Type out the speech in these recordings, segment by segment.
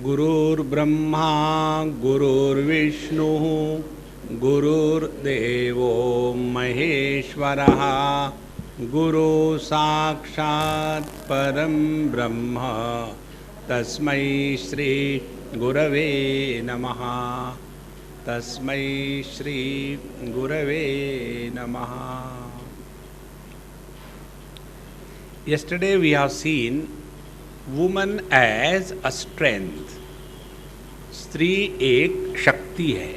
गुरुर्ब्रह्मा गुरुर्विष्णुः गुरुर्देवो महेश्वरः गुरु साक्षात् परं ब्रह्म तस्मै श्री गुरवे नमः। तस्मै श्री गुरवे नमः। Yesterday we have seen woman as a strength. स्त्री एक शक्ति है।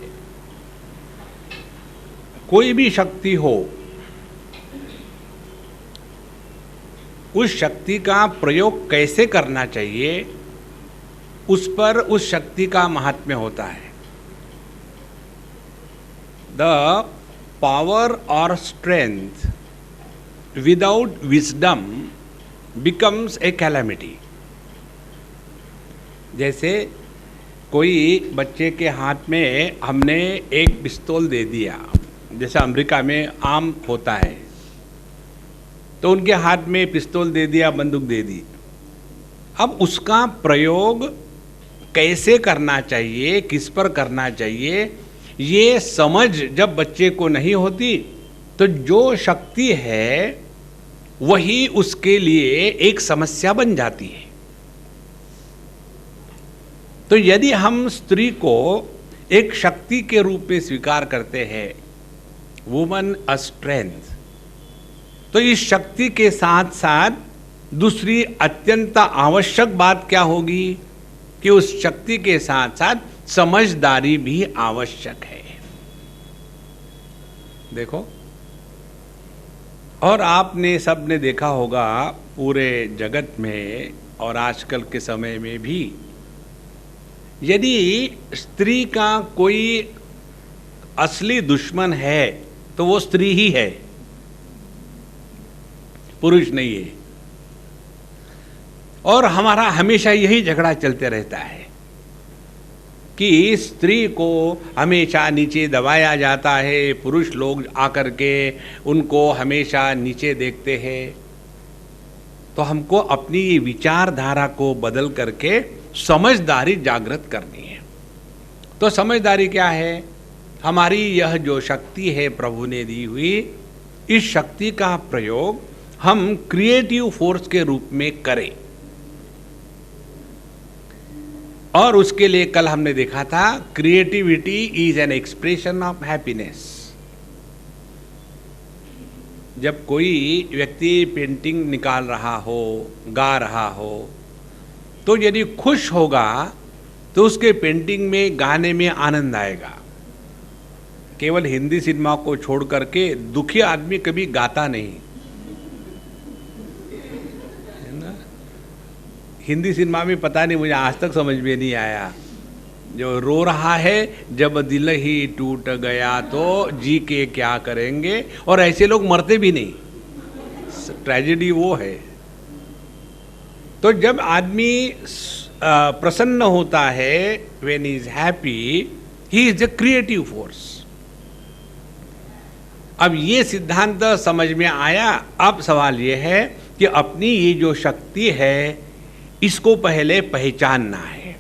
कोई भी शक्ति हो, उस शक्ति का प्रयोग कैसे करना चाहिए, उस पर उस शक्ति का महात्म्य होता है। The power or strength without wisdom becomes a calamity. जैसे कोई बच्चे के हाथ में हमने एक पिस्तौल दे दिया, जैसे अमेरिका में आम होता है, तो उनके हाथ में पिस्तौल दे दिया, बंदूक दे दी। अब उसका प्रयोग कैसे करना चाहिए, किस पर करना चाहिए, ये समझ जब बच्चे को नहीं होती, तो जो शक्ति है वही उसके लिए एक समस्या बन जाती है। तो यदि हम स्त्री को एक शक्ति के रूप में स्वीकार करते हैं, वुमन अ स्ट्रेंथ, तो इस शक्ति के साथ साथ दूसरी अत्यंत आवश्यक बात क्या होगी कि उस शक्ति के साथ साथ समझदारी भी आवश्यक है। देखो, और आपने सबने देखा होगा पूरे जगत में और आजकल के समय में भी, यदि स्त्री का कोई असली दुश्मन है तो वो स्त्री ही है, पुरुष नहीं है। और हमारा हमेशा यही झगड़ा चलते रहता है कि स्त्री को हमेशा नीचे दबाया जाता है, पुरुष लोग आकर के उनको हमेशा नीचे देखते हैं। तो हमको अपनी विचारधारा को बदल करके समझदारी जागृत करनी है। तो समझदारी क्या है? हमारी यह जो शक्ति है प्रभु ने दी हुई, इस शक्ति का प्रयोग हम क्रिएटिव फोर्स के रूप में करें। और उसके लिए कल हमने देखा था, creativity is an expression of happiness. जब कोई व्यक्ति पेंटिंग निकाल रहा हो, गा रहा हो, तो यदि खुश होगा तो उसके पेंटिंग में, गाने में आनंद आएगा। केवल हिंदी सिनेमा को छोड़ करके दुखी आदमी कभी गाता नहीं, है ना। हिंदी सिनेमा में पता नहीं, मुझे आज तक समझ में नहीं आया, जो रो रहा है जब दिल ही टूट गया तो जी के क्या करेंगे, और ऐसे लोग मरते भी नहीं। ट्रेजेडी वो है। तो जब आदमी प्रसन्न होता है, when he is happy, he is the creative force. अब ये सिद्धांत समझ में आया। अब सवाल ये है कि अपनी ये जो शक्ति है, इसको पहले पहचानना है।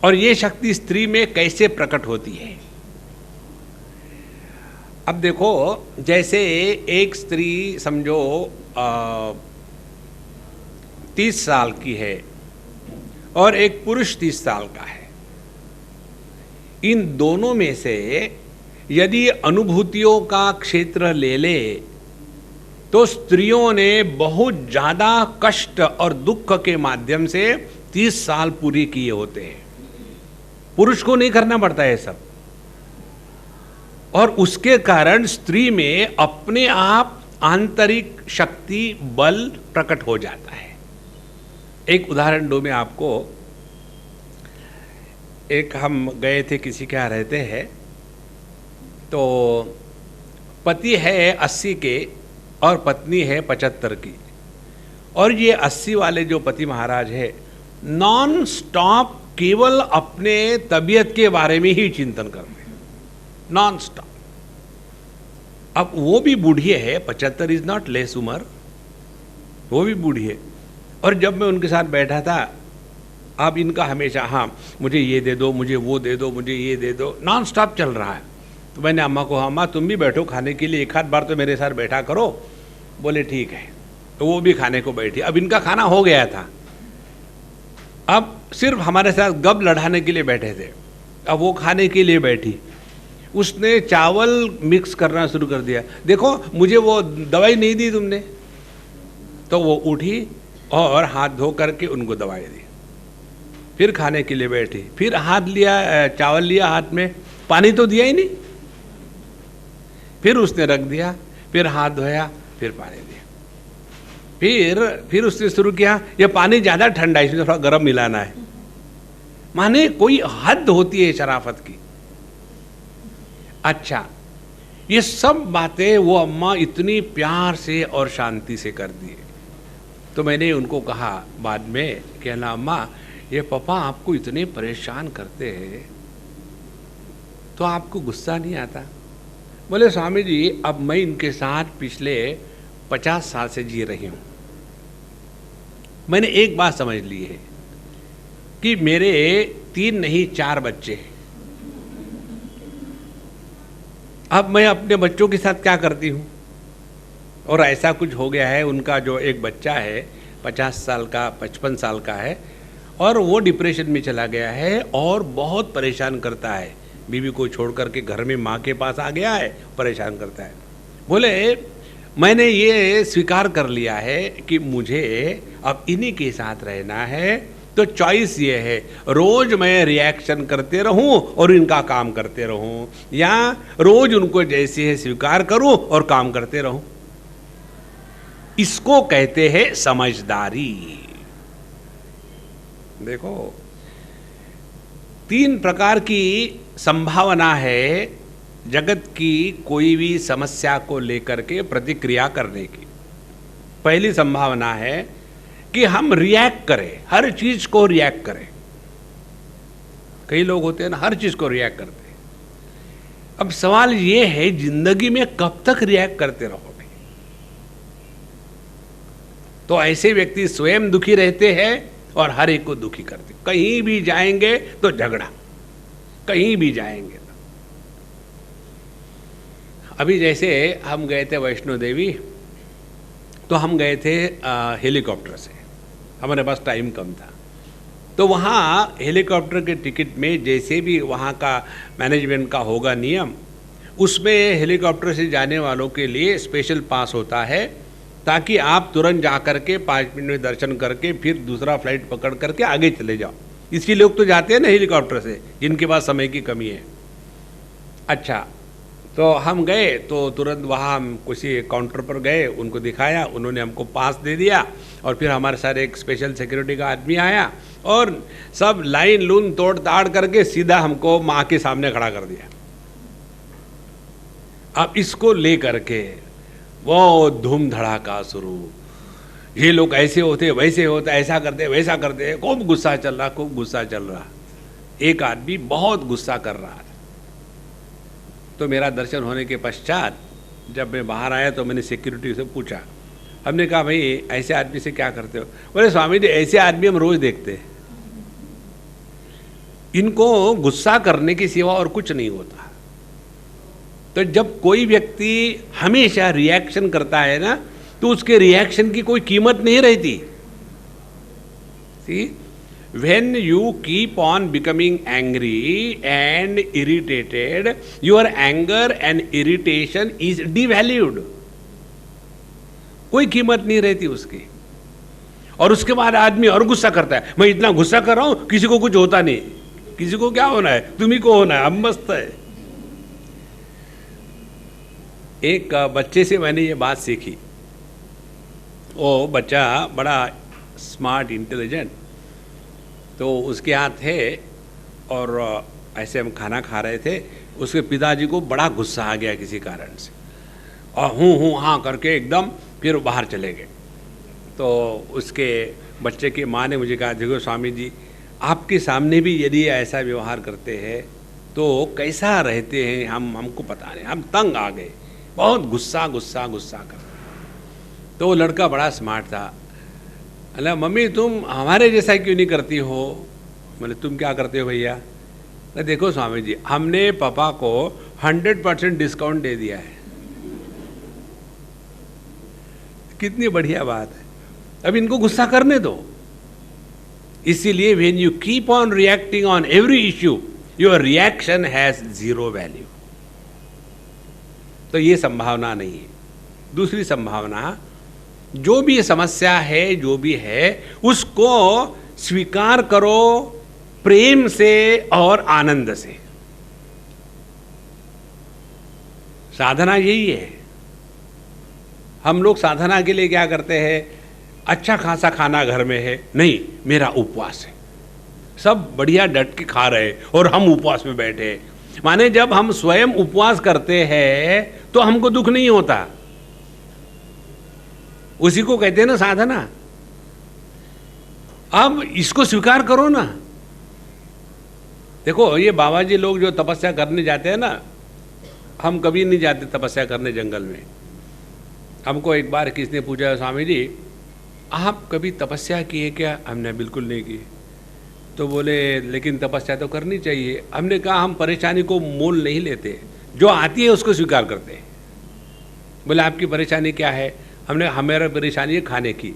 और ये शक्ति स्त्री में कैसे प्रकट होती है? अब देखो, जैसे एक स्त्री समझो 30 साल की है और एक पुरुष 30 साल का है। इन दोनों में से यदि अनुभूतियों का क्षेत्र ले ले, तो स्त्रियों ने बहुत ज्यादा कष्ट और दुख के माध्यम से 30 साल पूरी किए होते हैं। पुरुष को नहीं करना पड़ता है सब। और उसके कारण स्त्री में अपने आप आंतरिक शक्ति, बल प्रकट हो जाता है। एक उदाहरण दो मैं आपको। एक हम गए थे, किसी के यहाँ रहते हैं, तो पति है 80 के और पत्नी है 75 की। और ये 80 वाले जो पति महाराज है, नॉन स्टॉप केवल अपने तबीयत के बारे में ही चिंतन करते हैं, नॉन स्टॉप। अब वो भी बूढ़ी है, 75 इज नॉट लेस उम्र, वो भी बूढ़ी है। और जब मैं उनके साथ बैठा था अब इनका हमेशा हाँ मुझे ये दे दो, मुझे वो दे दो, मुझे ये दे दो, नॉन स्टॉप चल रहा है। तो मैंने अम्मा को, अम्मा तुम भी बैठो खाने के लिए, एक आध बार तो मेरे साथ बैठा करो। बोले ठीक है। तो वो भी खाने को बैठी। अब इनका खाना हो गया था, अब सिर्फ हमारे साथ गप लड़ाने के लिए बैठे थे। अब वो खाने के लिए बैठी, उसने चावल मिक्स करना शुरू कर दिया। देखो मुझे वो दवाई नहीं दी तुमने। तो वो उठी और हाथ धो करके उनको दवाई दी, फिर खाने के लिए बैठी, फिर हाथ लिया, चावल लिया हाथ में, पानी तो दिया ही नहीं, फिर उसने रख दिया, फिर हाथ धोया, फिर पानी दिया, फिर उसने शुरू किया, ये पानी ज़्यादा ठंडा है, इसमें थोड़ा गर्म मिलाना है। माने कोई हद होती है शराफत की। अच्छा, ये सब बातें वो अम्मा इतनी प्यार से और शांति से कर दी। तो मैंने उनको कहा बाद में कि ना अम्मा, ये पापा आपको इतने परेशान करते हैं तो आपको गुस्सा नहीं आता? बोले स्वामी जी, अब मैं इनके साथ पिछले 50 साल से जी रही हूँ। मैंने एक बात समझ ली है कि मेरे 3 नहीं 4 बच्चे हैं। अब मैं अपने बच्चों के साथ क्या करती हूँ? और ऐसा कुछ हो गया है, उनका जो एक बच्चा है 50 साल का, 55 साल का है, और वो डिप्रेशन में चला गया है और बहुत परेशान करता है। बीवी को छोड़ करके घर में माँ के पास आ गया है, परेशान करता है। बोले मैंने ये स्वीकार कर लिया है कि मुझे अब इन्हीं के साथ रहना है, तो चॉइस ये है, रोज मैं रिएक्शन करते रहूं और इनका काम करते रहूं, या रोज उनको जैसे है स्वीकार करूं और काम करते रहूं। इसको कहते हैं समझदारी। देखो 3 प्रकार की संभावना है जगत की कोई भी समस्या को लेकर के प्रतिक्रिया करने की। पहली संभावना है कि हम रिएक्ट करें, हर चीज को रिएक्ट करें। कई लोग होते हैं ना, हर चीज को रिएक्ट करते हैं। अब सवाल यह है, जिंदगी में कब तक रिएक्ट करते रहोगे? तो ऐसे व्यक्ति स्वयं दुखी रहते हैं और हर एक को दुखी करते। कहीं भी जाएंगे तो झगड़ा, कहीं भी जाएंगे तो। अभी जैसे हम गए थे वैष्णो देवी, तो हम गए थे हेलीकॉप्टर से, हमारे पास टाइम कम था। तो वहाँ हेलीकॉप्टर के टिकट में जैसे भी वहाँ का मैनेजमेंट का होगा नियम, उसमें हेलीकॉप्टर से जाने वालों के लिए स्पेशल पास होता है, ताकि आप तुरंत जा करके 5 मिनट में दर्शन करके फिर दूसरा फ्लाइट पकड़ करके आगे चले जाओ। इसलिए लोग तो जाते हैं ना हेलीकॉप्टर से, जिनके पास समय की कमी है। अच्छा, तो हम गए तो तुरंत वहाँ हम किसी काउंटर पर गए, उनको दिखाया, उन्होंने हमको पास दे दिया, और फिर हमारे साथ एक स्पेशल सिक्योरिटी का आदमी आया और सब लाइन लून तोड़ ताड़ करके सीधा हमको माँ के सामने खड़ा कर दिया। अब इसको ले करके वो धूम धड़ाका शुरू, ये लोग ऐसे होते वैसे होते, ऐसा करते वैसा करते, खूब गुस्सा चल रहा, खूब गुस्सा चल रहा। एक आदमी बहुत गुस्सा कर रहा था। तो मेरा दर्शन होने के पश्चात जब मैं बाहर आया तो मैंने सिक्योरिटी से पूछा, हमने कहा भाई ऐसे आदमी से क्या करते हो? बोले स्वामी जी, ऐसे आदमी हम रोज देखते हैं, इनको गुस्सा करने की सिवा और कुछ नहीं होता। तो जब कोई व्यक्ति हमेशा रिएक्शन करता है ना, तो उसके रिएक्शन की कोई कीमत नहीं रहती। See, when you keep on becoming angry and irritated, your anger and irritation is devalued. कोई कीमत नहीं रहती उसकी। और उसके बाद आदमी और गुस्सा करता है, मैं इतना गुस्सा कर रहा हूं, किसी को कुछ होता नहीं। किसी को क्या होना है? तुम्ही को होना है, हम मस्त है। एक बच्चे से मैंने ये बात सीखी। वो बच्चा बड़ा स्मार्ट, इंटेलिजेंट, तो उसके यहाँ थे और ऐसे हम खाना खा रहे थे, उसके पिताजी को बड़ा गुस्सा आ गया किसी कारण से, और हूँ हाँ करके एकदम फिर बाहर चले गए। तो उसके बच्चे की माँ ने मुझे कहा, देखो स्वामी जी, आपके सामने भी यदि ऐसा व्यवहार करते हैं तो कैसा रहते हैं हमको पता नहीं, हम तंग आ गए, बहुत गुस्सा गुस्सा गुस्सा कर। तो वो लड़का बड़ा स्मार्ट था, अल्लाह मम्मी तुम हमारे जैसा क्यों नहीं करती हो? बोले तुम क्या करते हो भैया? देखो स्वामी जी, हमने पापा को 100% डिस्काउंट दे दिया है। कितनी बढ़िया बात है। अब इनको गुस्सा करने दो। इसीलिए when you keep on reacting on every issue, your reaction has zero value. तो ये संभावना नहीं है। दूसरी संभावना, जो भी समस्या है, जो भी है, उसको स्वीकार करो प्रेम से और आनंद से। साधना यही है। हम लोग साधना के लिए क्या करते हैं? अच्छा खासा खाना घर में है, नहीं मेरा उपवास है, सब बढ़िया डट के खा रहे और हम उपवास में बैठे। माने जब हम स्वयं उपवास करते हैं तो हमको दुख नहीं होता, उसी को कहते हैं ना साधना। अब इसको स्वीकार करो ना। देखो ये बाबा जी लोग जो तपस्या करने जाते हैं ना, हम कभी नहीं जाते तपस्या करने जंगल में। हमको एक बार किसने पूछा, स्वामी जी आप कभी तपस्या की है क्या? हमने बिल्कुल नहीं की। तो बोले लेकिन तपस्या तो करनी चाहिए। हमने कहा हम परेशानी को मोल नहीं लेते, जो आती है उसको स्वीकार करते हैं। बोले आपकी परेशानी क्या है? हमने हमारा परेशानी है खाने की।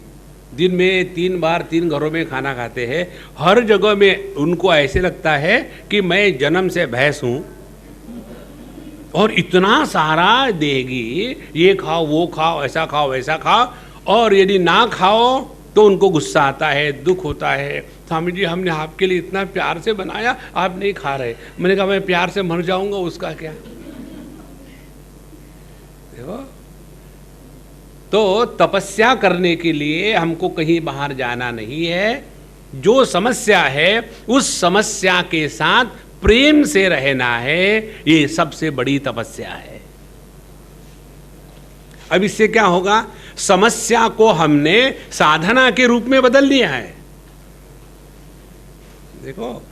दिन में 3 बार 3 घरों में खाना खाते हैं, हर जगह में उनको ऐसे लगता है कि मैं जन्म से भैंस हूँ और इतना सारा देगी, ये खाओ वो खाओ, ऐसा खाओ वैसा खाओ, और यदि ना खाओ तो उनको गुस्सा आता है, दुख होता है। स्वामी जी हमने आपके लिए इतना प्यार से बनाया, आप नहीं खा रहे। मैंने कहा मैं प्यार से मर जाऊंगा, उसका क्या? देखो, तो तपस्या करने के लिए हमको कहीं बाहर जाना नहीं है। जो समस्या है उस समस्या के साथ प्रेम से रहना है, ये सबसे बड़ी तपस्या है। अब इससे क्या होगा? समस्या को हमने साधना के रूप में बदल दिया है। देखो,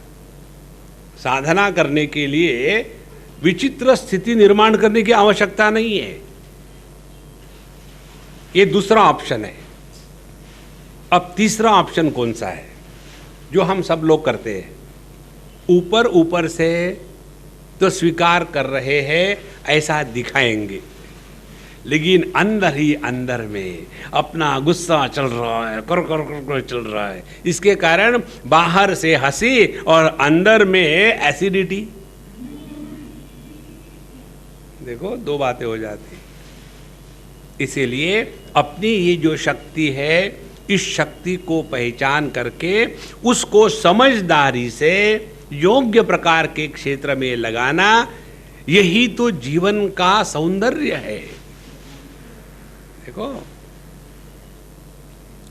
साधना करने के लिए विचित्र स्थिति निर्माण करने की आवश्यकता नहीं है। ये दूसरा ऑप्शन है। अब तीसरा ऑप्शन कौन सा है जो हम सब लोग करते हैं? ऊपर ऊपर से तो स्वीकार कर रहे हैं, ऐसा दिखाएंगे, लेकिन अंदर ही अंदर में अपना गुस्सा चल रहा है, कर कर कर कर चल रहा है। इसके कारण बाहर से हंसी और अंदर में एसिडिटी। देखो, 2 बातें हो जाती। इसीलिए अपनी ये जो शक्ति है, इस शक्ति को पहचान करके उसको समझदारी से योग्य प्रकार के क्षेत्र में लगाना, यही तो जीवन का सौंदर्य है। देखो,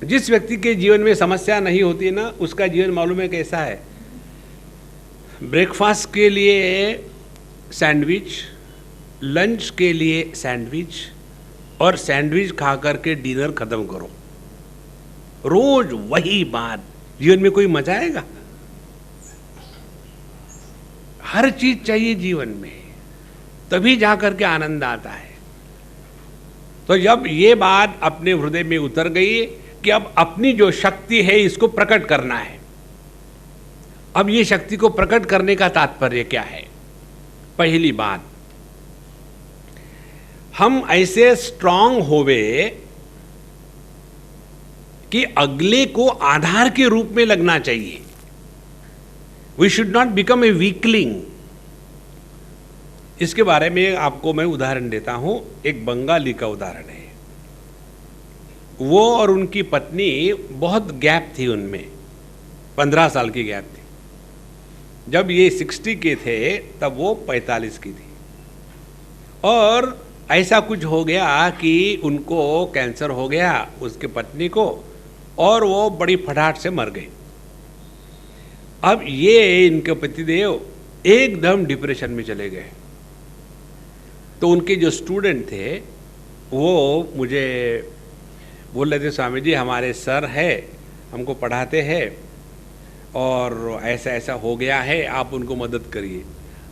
जिस व्यक्ति के जीवन में समस्या नहीं होती ना, उसका जीवन मालूम है कैसा है? ब्रेकफास्ट के लिए सैंडविच, लंच के लिए सैंडविच, और सैंडविच खा करके डिनर खत्म करो। रोज वही बात। जीवन में कोई मजा आएगा? हर चीज चाहिए जीवन में, तभी जाकर के आनंद आता है। तो जब ये बात अपने हृदय में उतर गई कि अब अपनी जो शक्ति है इसको प्रकट करना है। अब ये शक्ति को प्रकट करने का तात्पर्य क्या है? पहली बात, हम ऐसे स्ट्रांग होवे कि अगले को आधार के रूप में लगना चाहिए। We should not become a weakling. इसके बारे में आपको मैं उदाहरण देता हूं। एक बंगाली का उदाहरण है। वो और उनकी पत्नी, बहुत गैप थी उनमें, 15 साल की गैप थी। जब ये 60 के थे तब वो 45 की थी। और ऐसा कुछ हो गया कि उनको कैंसर हो गया, उसके पत्नी को, और वो बड़ी फटाफट से मर गई। अब ये इनके पतिदेव एकदम डिप्रेशन में चले गए। तो उनके जो स्टूडेंट थे वो मुझे बोल रहे थे, स्वामी जी हमारे सर है, हमको पढ़ाते हैं और ऐसा ऐसा हो गया है, आप उनको मदद करिए।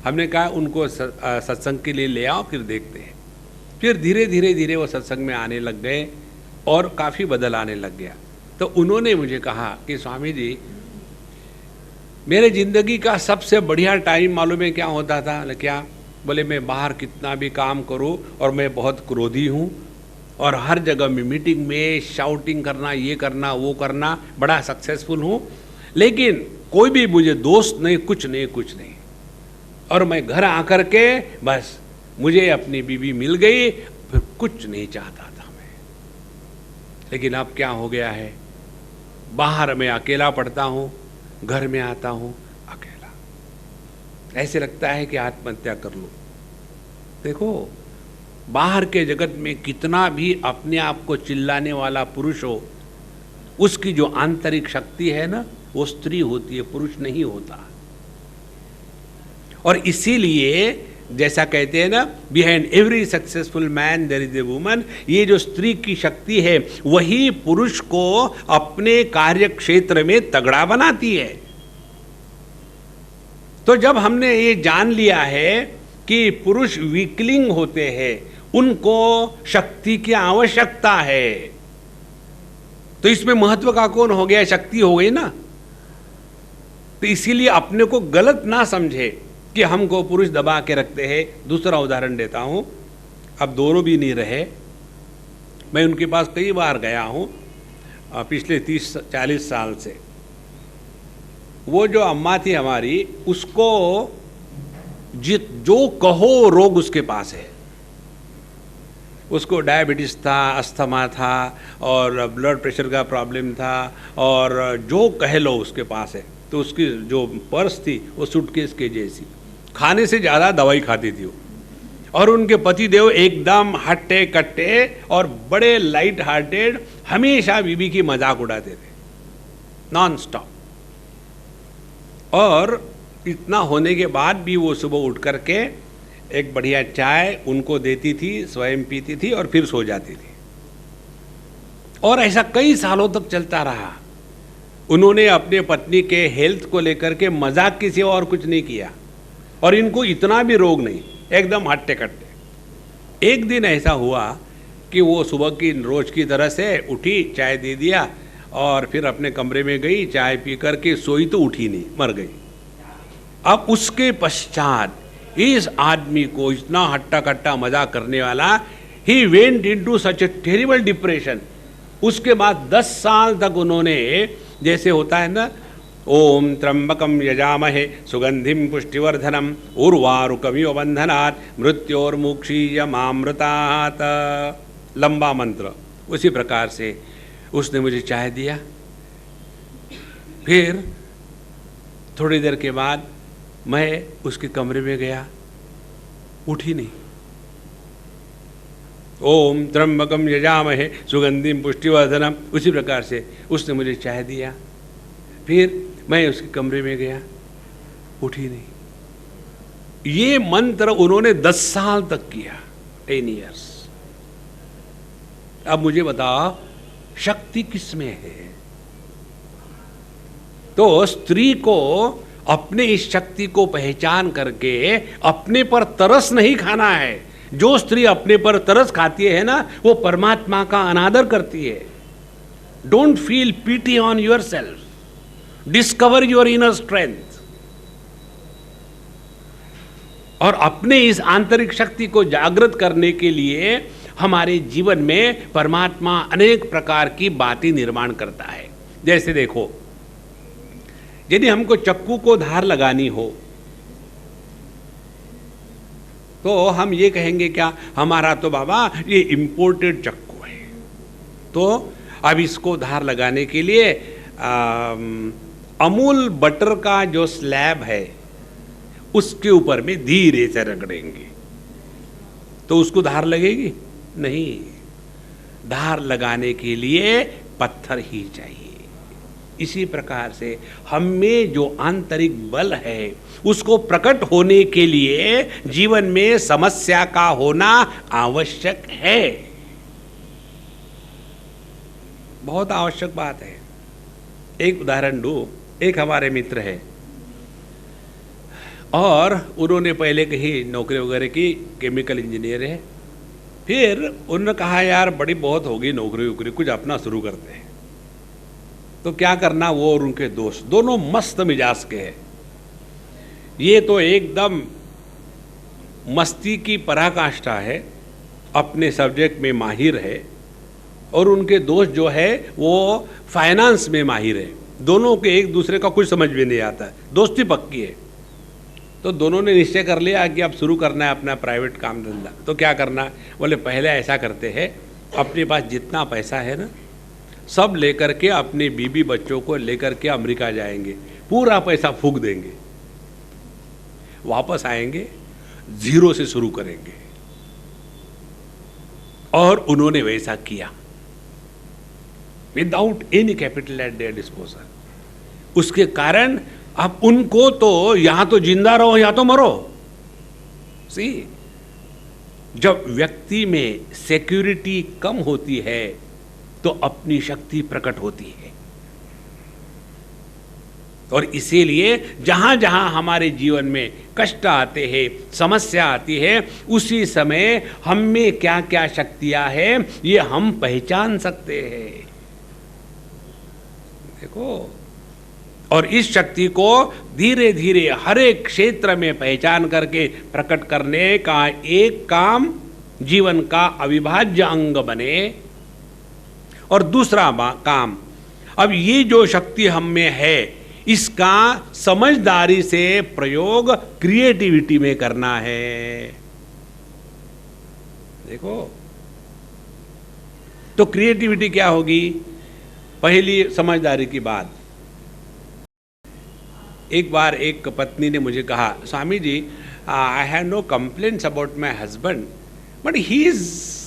हमने कहा उनको सत्संग के लिए ले आओ, फिर देखते हैं। फिर धीरे धीरे धीरे वो सत्संग में आने लग गए और काफ़ी बदल आने लग गया। तो उन्होंने मुझे कहा कि स्वामी जी, मेरे जिंदगी का सबसे बढ़िया टाइम मालूम है क्या होता था? क्या? बोले, मैं बाहर कितना भी काम करूं और मैं बहुत क्रोधी हूं और हर जगह में मीटिंग में शाउटिंग करना, ये करना, वो करना, बड़ा सक्सेसफुल हूं, लेकिन कोई भी मुझे दोस्त नहीं, कुछ नहीं। और मैं घर आकर के बस मुझे अपनी बीवी मिल गई, फिर कुछ नहीं चाहता था मैं। लेकिन अब क्या हो गया है, बाहर मैं अकेला पड़ता हूं, घर में आता हूं अकेला, ऐसे लगता है कि आत्महत्या कर लूं। देखो, बाहर के जगत में कितना भी अपने आप को चिल्लाने वाला पुरुष हो, उसकी जो आंतरिक शक्ति है ना, वो स्त्री होती है, पुरुष नहीं होता। और इसीलिए जैसा कहते हैं ना, behind every successful man there is a woman, ये जो स्त्री की शक्ति है वही पुरुष को अपने कार्य क्षेत्र में तगड़ा बनाती है। तो जब हमने ये जान लिया है कि पुरुष वीकलिंग होते हैं, उनको शक्ति की आवश्यकता है, तो इसमें महत्व का कौन हो गया? शक्ति हो गई ना। तो इसीलिए अपने को गलत ना समझे कि हमको पुरुष दबा के रखते हैं। दूसरा उदाहरण देता हूं, अब दोनों भी नहीं रहे, मैं उनके पास कई बार गया हूं पिछले 30-40 साल से। वो जो अम्मा थी हमारी, उसको जो कहो रोग उसके पास है। उसको डायबिटीज था, अस्थमा था और ब्लड प्रेशर का प्रॉब्लम था, और जो कह लो उसके पास है। तो उसकी जो पर्स थी वो सूटकेस के जैसी, खाने से ज़्यादा दवाई खाती थी वो। और उनके पतिदेव एकदम हट्टे कट्टे और बड़े लाइट हार्टेड, हमेशा बीवी की मजाक उड़ाते थे नॉन स्टॉप। और इतना होने के बाद भी वो सुबह उठ करके एक बढ़िया चाय उनको देती थी, स्वयं पीती थी और फिर सो जाती थी। और ऐसा कई सालों तक चलता रहा। उन्होंने अपने पत्नी के हेल्थ को लेकर के मजाक की सिवा और कुछ नहीं किया, और इनको इतना भी रोग नहीं, एकदम हट्टे कट्टे। एक दिन ऐसा हुआ कि वो सुबह की रोज की तरह से उठी, चाय दे दिया और फिर अपने कमरे में गई, चाय पी करके सोई तो उठी नहीं, मर गई। अब उसके पश्चात इस आदमी को, इतना हट्टा कट्टा मजाक करने वाला, he went into such A terrible depression. उसके बाद 10 साल तक उन्होंने, जैसे होता है ना, ओम त्र्यंबकम यजामहे सुगंधिम पुष्टिवर्धनम उर्वारुकमिव बंधनात् मृत्योर्मुक्षीयमामृतात्, लंबा मंत्र, उसी प्रकार से उसने मुझे चाय दिया। फिर थोड़ी देर के बाद मैं उसके कमरे में गया, उठी नहीं। ओम त्र्यंबकम यजामहे सुगंधिम पुष्टिवर्धनम, उसी प्रकार से उसने मुझे चाय दिया। फिर मैं उसके कमरे में गया, उठी नहीं। ये मंत्र उन्होंने 10 साल तक किया, 10 years। अब मुझे बताओ शक्ति किसमें है? तो स्त्री को अपने इस शक्ति को पहचान करके अपने पर तरस नहीं खाना है। जो स्त्री अपने पर तरस खाती है ना, वो परमात्मा का अनादर करती है। Don't feel PT on your self, discover your inner strength. और अपने इस आंतरिक शक्ति को जागृत करने के लिए हमारे जीवन में परमात्मा अनेक प्रकार की बातें निर्माण करता है। जैसे देखो, यदि हमको चक्कू को धार लगानी हो तो हम ये कहेंगे क्या, हमारा तो बाबा ये इंपोर्टेड चक्कू है, तो अब इसको धार लगाने के लिए अमूल बटर का जो स्लैब है उसके ऊपर में धीरे से रगड़ेंगे तो उसको धार लगेगी? नहीं, धार लगाने के लिए पत्थर ही चाहिए। इसी प्रकार से हम में जो आंतरिक बल है उसको प्रकट होने के लिए जीवन में समस्या का होना आवश्यक है, बहुत आवश्यक बात है। एक उदाहरण दूं, एक हमारे मित्र है और उन्होंने पहले कहीं नौकरी वगैरह की, केमिकल इंजीनियर है। फिर उन्होंने कहा यार बड़ी बहुत होगी नौकरी वोकरी, कुछ अपना शुरू करते हैं। तो क्या करना, वो और उनके दोस्त दोनों मस्त मिजाज के हैं। ये तो एकदम मस्ती की पराकाष्ठा है, अपने सब्जेक्ट में माहिर है, और उनके दोस्त जो है वो फाइनेंस में माहिर है। दोनों के एक दूसरे का कुछ समझ में नहीं आता है, दोस्ती पक्की है। तो दोनों ने निश्चय कर लिया कि अब शुरू करना है अपना प्राइवेट काम धंधा। तो क्या करना, बोले पहले ऐसा करते हैं, अपने पास जितना पैसा है ना सब लेकर के अपने बीबी बच्चों को लेकर के अमेरिका जाएंगे, पूरा पैसा फूंक देंगे, वापस आएंगे, जीरो से शुरू करेंगे। और उन्होंने वैसा किया, without any capital eight there disposal. उसके कारण अब उनको तो या तो जिंदा रहो या तो मरो। सी, जब व्यक्ति में सिक्योरिटी कम होती है तो अपनी शक्ति प्रकट होती है। और इसीलिए जहां जहां हमारे जीवन में कष्ट आते हैं, समस्या आती है, उसी समय हम में क्या क्या शक्तियां हैं ये हम पहचान सकते हैं। देखो, और इस शक्ति को धीरे धीरे हर एक क्षेत्र में पहचान करके प्रकट करने का एक काम जीवन का अविभाज्य अंग बने। और दूसरा काम, अब ये जो शक्ति हम में है इसका समझदारी से प्रयोग क्रिएटिविटी में करना है। देखो, तो क्रिएटिविटी क्या होगी? पहली समझदारी की बात, एक बार एक पत्नी ने मुझे कहा, Swami ji, I have no complaints about my husband, but he is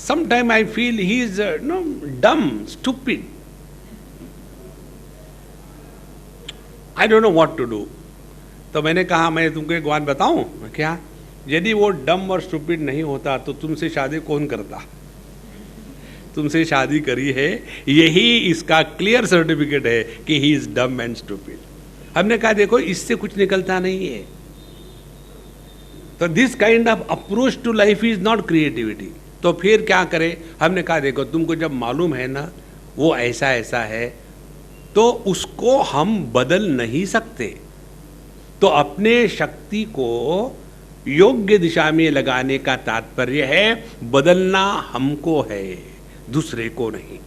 sometime I feel he is no dumb, stupid, I don't know what to do. तो मैंने कहा, मैं तुमको एक बात बताऊं क्या? यदि वो डम और स्टूपिड नहीं होता तो तुमसे शादी कौन करता? तुमसे शादी करी है, यही इसका क्लियर सर्टिफिकेट है कि he is dumb and stupid. हमने कहा देखो, इससे कुछ निकलता नहीं है। तो this kind of approach to life is not creativity. तो फिर क्या करें? हमने कहा देखो, तुमको जब मालूम है ना वो ऐसा ऐसा है, तो उसको हम बदल नहीं सकते। तो अपने शक्ति को योग्य दिशा में लगाने का तात्पर्य है बदलना हमको है, दूसरे को नहीं।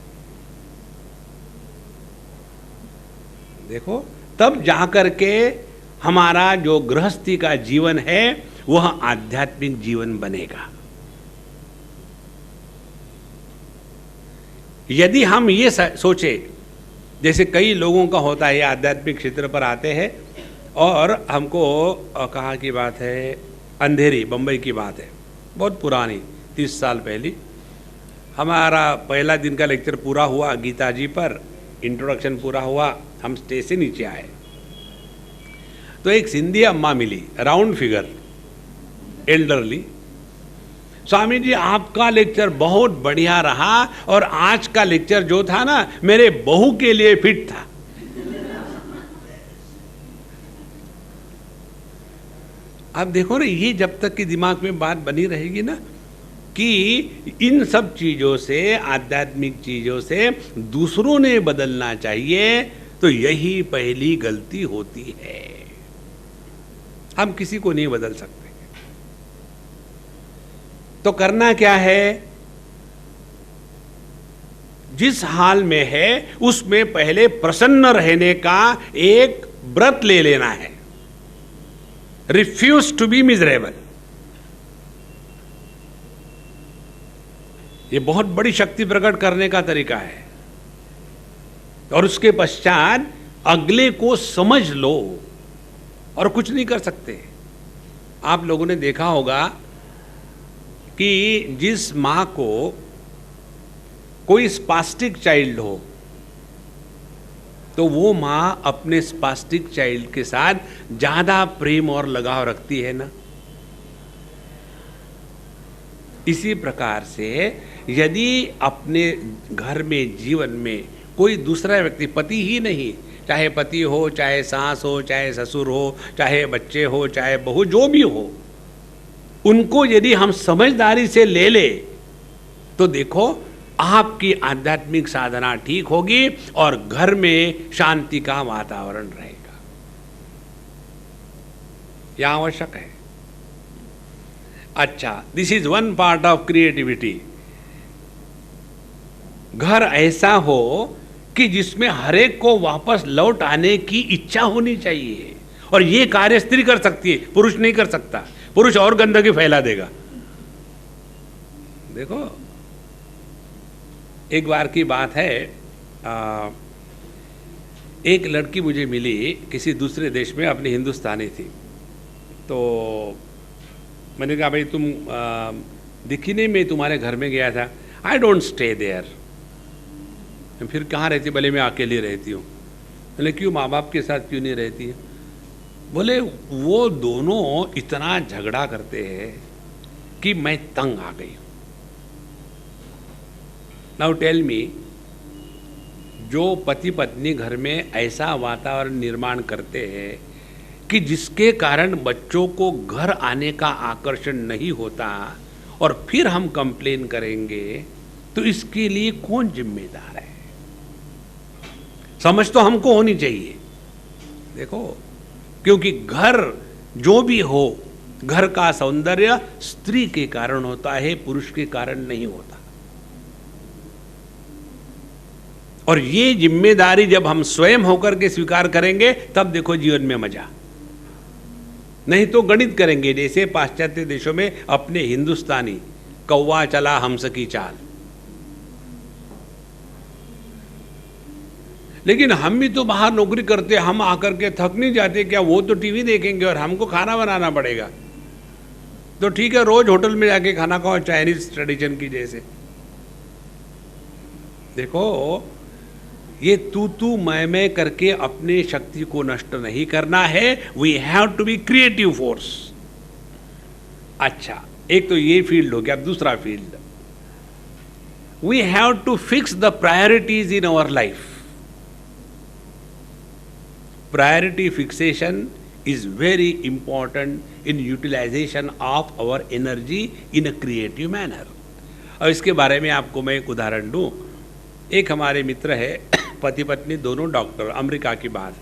देखो, तब जाकर के हमारा जो गृहस्थी का जीवन है वह आध्यात्मिक जीवन बनेगा। यदि हम ये सोचे, जैसे कई लोगों का होता है, आध्यात्मिक क्षेत्र पर आते हैं और हमको, कहाँ की बात है, अंधेरी, बम्बई की बात है, बहुत पुरानी, 30 साल पहली, हमारा पहला दिन का लेक्चर पूरा हुआ गीता जी पर, इंट्रोडक्शन पूरा हुआ, हम स्टेज से नीचे आए तो एक सिंधी अम्मा मिली, round figure, elderly. Swami ji, आपका लेक्चर बहुत बढ़िया रहा और आज का लेक्चर जो था ना मेरे बहू के लिए फिट था। अब देखो ना, ये जब तक कि दिमाग में बात बनी रहेगी ना कि इन सब चीजों से, आध्यात्मिक चीजों से दूसरों ने बदलना चाहिए, तो यही पहली गलती होती है। हम किसी को नहीं बदल सकते। तो करना क्या है? जिस हाल में है उसमें पहले प्रसन्न रहने का एक व्रत ले लेना है। Refuse to be miserable. ये बहुत बड़ी शक्ति प्रकट करने का तरीका है। और उसके पश्चात अगले को समझ लो, और कुछ नहीं कर सकते। आप लोगों ने देखा होगा कि जिस मां को कोई स्पास्टिक चाइल्ड हो तो वो मां अपने स्पास्टिक चाइल्ड के साथ ज्यादा प्रेम और लगाव रखती है ना। इसी प्रकार से यदि अपने घर में, जीवन में कोई दूसरा व्यक्ति, पति ही नहीं, चाहे पति हो, चाहे सास हो, चाहे ससुर हो, चाहे बच्चे हो, चाहे बहू, जो भी हो, उनको यदि हम समझदारी से ले ले तो देखो आपकी आध्यात्मिक साधना ठीक होगी और घर में शांति का वातावरण रहेगा। यह आवश्यक है। अच्छा, this is one part of creativity. घर ऐसा हो कि जिसमें हरेक को वापस लौट आने की इच्छा होनी चाहिए, और यह कार्य स्त्री कर सकती है, पुरुष नहीं कर सकता। पुरुष और गंदगी फैला देगा। देखो, एक बार की बात है, एक लड़की मुझे मिली किसी दूसरे देश में, अपनी हिंदुस्तानी थी। तो मैंने कहा भाई तुम दिखी नहीं, मैं तुम्हारे घर में गया था। I don't stay there. फिर कहाँ रहती? बोले मैं अकेली रहती हूँ। बोले क्यों, माँ बाप के साथ क्यों नहीं रहती है? बोले वो दोनों इतना झगड़ा करते हैं कि मैं तंग आ गई हूँ। नाउ टेल मी, जो पति पत्नी घर में ऐसा वातावरण निर्माण करते हैं कि जिसके कारण बच्चों को घर आने का आकर्षण नहीं होता, और फिर हम कंप्लेन करेंगे, तो इसके लिए कौन जिम्मेदार है? समझ तो हमको होनी चाहिए। देखो, क्योंकि घर जो भी हो, घर का सौंदर्य स्त्री के कारण होता है, पुरुष के कारण नहीं होता। और ये जिम्मेदारी जब हम स्वयं होकर के स्वीकार करेंगे, तब देखो जीवन में मजा। नहीं तो गणित करेंगे, जैसे पाश्चात्य देशों में अपने हिंदुस्तानी, कौवा चला हंस की चाल। लेकिन हम भी तो बाहर नौकरी करते, हम आकर के थक नहीं जाते क्या? वो तो टीवी देखेंगे और हमको खाना बनाना पड़ेगा। तो ठीक है, रोज होटल में जाके खाना खाओ, चाइनीज ट्रेडिशन की जैसे। देखो, ये तू मैं करके अपने शक्ति को नष्ट नहीं करना है। We have to be creative force. अच्छा, एक तो ये फील्ड हो गया। अब दूसरा field, we have to fix the priorities in our life. Priority fixation is very important in utilization of our energy in a creative manner। और इसके बारे में आपको मैं एक उदाहरण दूं। एक हमारे मित्र है, पति पत्नी दोनों डॉक्टर, अमेरिका की बात है।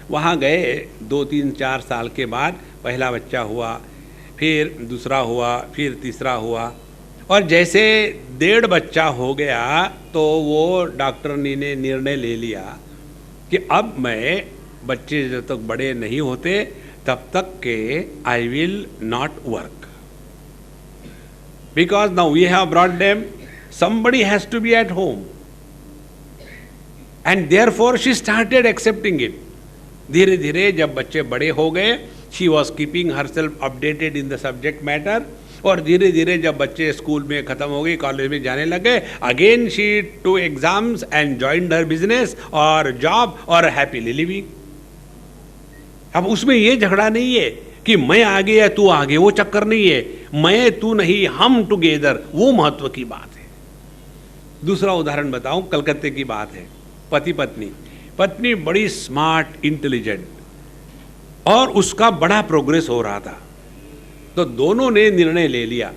वहाँ गए, 2, 3, 4 साल के बाद पहला बच्चा हुआ, फिर दूसरा हुआ, फिर तीसरा हुआ, और जैसे 1.5 बच्चा हो गया तो वो डॉक्टर ने निर्णय ले लिया कि अब मैं, बच्चे जब तक बड़े नहीं होते तब तक के I will not work, because now we have brought them, somebody has to be at home, and therefore she started accepting it। धीरे धीरे जब बच्चे बड़े हो गए, she was keeping herself updated in the subject matter, और धीरे धीरे जब बच्चे स्कूल में ख़त्म हो गए, कॉलेज में जाने लगे, again she took exams and joined her business और जॉब और हैप्पीली लिविंग। अब उसमें ये झगड़ा नहीं है कि मैं आगे या तू आगे, वो चक्कर नहीं है, मैं तू नहीं, हम टुगेदर, वो महत्व की बात है। दूसरा उदाहरण बताऊं, कलकत्ते की बात है। पति पत्नी, पत्नी बड़ी स्मार्ट, इंटेलिजेंट, और उसका बड़ा प्रोग्रेस हो रहा था। तो दोनों ने निर्णय ले लिया।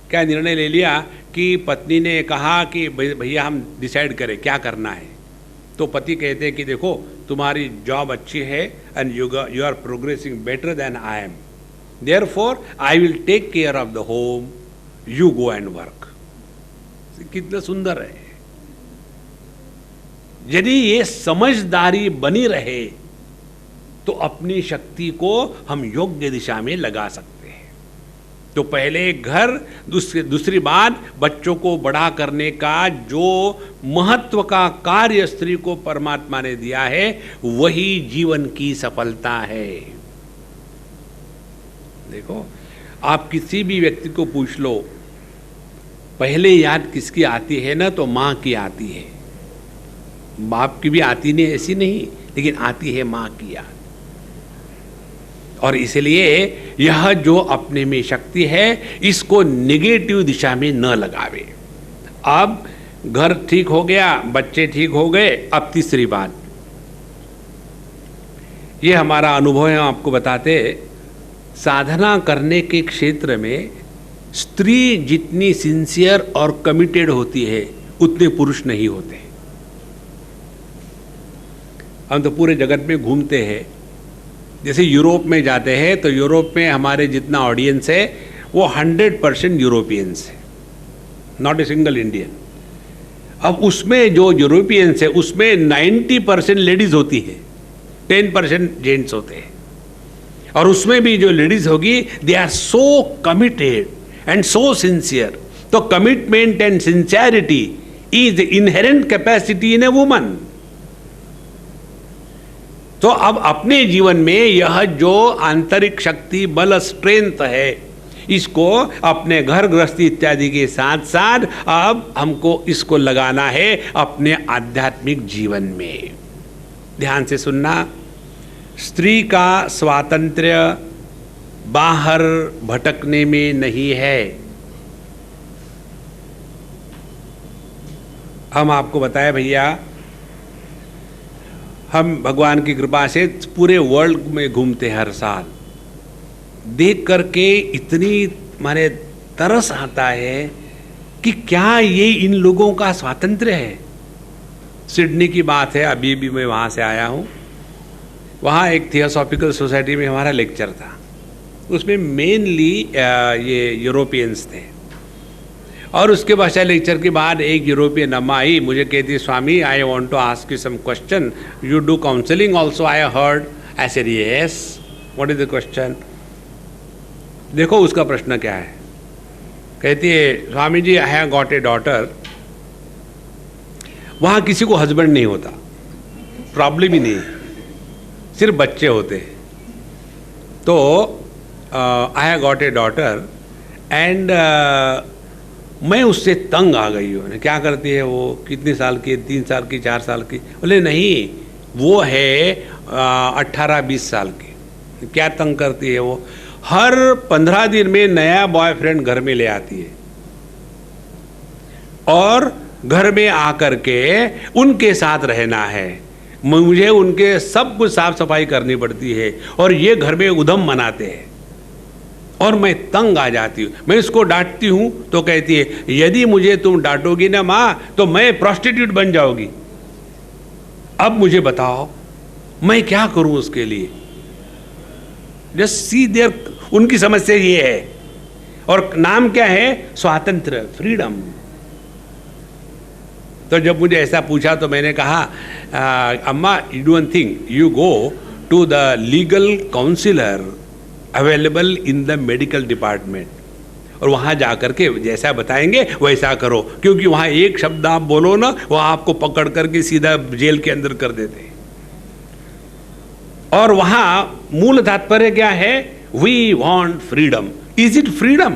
क्या निर्णय ले लिया कि पत्नी ने कहा कि भैया हम डिसाइड करें क्या करना है। तो पति कहते हैं कि देखो, तुम्हारी जॉब अच्छी है and you are progressing better than I am, therefore I will take care of the home, you go and work. कितना सुंदर है। यदि ये समझदारी बनी रहे तो अपनी शक्ति को हम योग्य दिशा में लगा सकते हैं। तो पहले घर, दूसरी बात, बच्चों को बड़ा करने का जो महत्व का कार्य स्त्री को परमात्मा ने दिया है, वही जीवन की सफलता है। देखो, आप किसी भी व्यक्ति को पूछ लो, पहले याद किसकी आती है ना, तो माँ की आती है। बाप की भी आती नहीं, ऐसी नहीं, लेकिन आती है माँ की याद। और इसलिए यह जो अपने में शक्ति है, इसको नेगेटिव दिशा में न लगावे। अब घर ठीक हो गया, बच्चे ठीक हो गए। अब तीसरी बात, ये हमारा अनुभव है, आपको बताते, साधना करने के क्षेत्र में स्त्री जितनी सिंसियर और कमिटेड होती है उतने पुरुष नहीं होते। हम तो पूरे जगत में घूमते हैं, जैसे यूरोप में जाते हैं तो यूरोप में हमारे जितना ऑडियंस है वो 100% यूरोपियंस है, नॉट ए सिंगल इंडियन। अब उसमें जो यूरोपियंस है उसमें 90% लेडीज होती है, 10% जेंट्स होते हैं। और उसमें भी जो लेडीज होगी they are so committed and so sincere. तो commitment and sincerity is inherent capacity in a woman. तो अब अपने जीवन में यह जो आंतरिक शक्ति, बल, स्ट्रेंथ है, इसको अपने घर गृहस्थी इत्यादि के साथ साथ अब हमको इसको लगाना है अपने आध्यात्मिक जीवन में। ध्यान से सुनना, स्त्री का स्वातंत्र्य बाहर भटकने में नहीं है। हम आपको बताएं भैया, हम भगवान की कृपा से पूरे वर्ल्ड में घूमते हर साल, देख करके इतनी माने तरस आता है कि क्या ये इन लोगों का स्वातंत्र्य है। सिडनी की बात है, अभी भी मैं वहाँ से आया हूँ। वहाँ एक थियोसॉफिकल सोसाइटी में हमारा लेक्चर था, उसमें मेनली ये यूरोपियंस थे। और उसके बाद लेक्चर के बाद एक यूरोपियन अम्मा आई, मुझे कहती, Swami I want to ask you some question, you do counselling also, I heard. I said yes, what is the question. देखो उसका प्रश्न क्या है। कहती है, Swami ji I have got a daughter. वहाँ किसी को हस्बैंड नहीं होता, प्रॉब्लम ही नहीं, सिर्फ बच्चे होते हैं। तो आई have got a daughter and मैं उससे तंग आ गई हूँ। क्या करती है वो, कितने साल की, 3 साल की, 4 साल की? बोले नहीं, वो है 18-20 साल की। क्या तंग करती है वो? हर 15 दिन में नया बॉयफ्रेंड घर में ले आती है और घर में आकर के उनके साथ रहना है। मुझे उनके सब कुछ साफ सफाई करनी पड़ती है और ये घर में उधम मनाते हैं और मैं तंग आ जाती हूँ। मैं इसको डांटती हूँ तो कहती है, यदि मुझे तुम डांटोगी ना माँ तो मैं प्रोस्टिट्यूट बन जाऊंगी। अब मुझे बताओ मैं क्या करूँ उसके लिए। जस्ट सी देयर, उनकी समस्या ये है। और नाम क्या है? स्वातंत्र्य, फ्रीडम। तो जब मुझे ऐसा पूछा तो मैंने कहा, अम्मा you do one thing, you go to the legal counsellor available in the medical department और वहाँ जा कर के जैसा बताएंगे वैसा करो, क्योंकि वहाँ एक शब्द आप बोलो ना, वह आपको पकड़ करके सीधा जेल के अंदर कर देते हैं। और वहाँ मूल तात्पर्य क्या है? We want freedom. Is it freedom?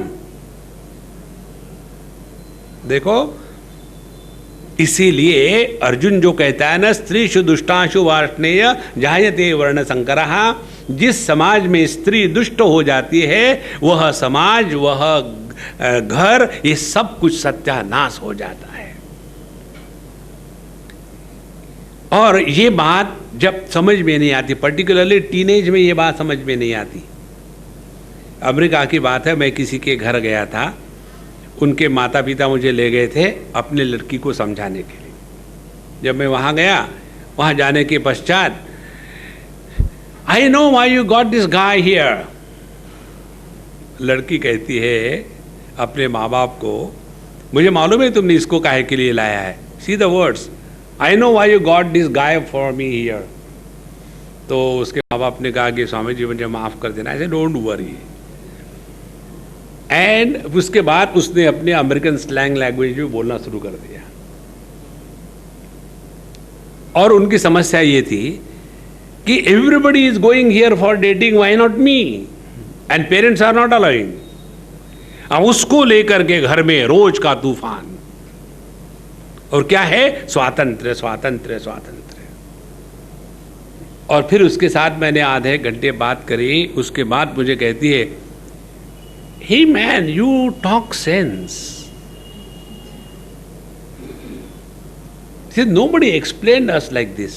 देखो, इसीलिए अर्जुन जो कहता है ना, स्त्रीषु दुष्टाशु वार्ष्णेय जायते वर्ण संकरः, जिस समाज में स्त्री दुष्ट हो जाती है वह समाज, वह घर, ये सब कुछ सत्यानाश हो जाता है। और ये बात जब समझ में नहीं आती, पर्टिकुलरली टीनेज में ये बात समझ में नहीं आती। अमेरिका की बात है, मैं किसी के घर गया था, उनके माता पिता मुझे ले गए थे अपने लड़की को समझाने के लिए। जब मैं वहाँ गया, वहाँ जाने के पश्चात, I know why you got this guy here. लड़की कहती है अपने माँ बाप को, मुझे मालूम है तुमने इसको काहे के लिए लाया है। See the words, I know why you got this guy for me here. तो उसके माँ बाप ने कहा कि स्वामी जी मुझे माफ़ कर देना, ऐसे डोंट वरी। एंड उसके बाद उसने अपने अमेरिकन स्लैंग लैंग्वेज में बोलना शुरू कर दिया। और उनकी समस्या ये थी कि everybody is going here for dating, why not me, and parents are not allowing. अब उसको लेकर के घर में रोज का तूफान। और क्या है? स्वातंत्र्य, स्वातंत्र्य, स्वातंत्र्य। और फिर उसके साथ मैंने आधे घंटे बात करी। उसके बाद मुझे कहती है, hey man, you talk sense. See, nobody explained us like this.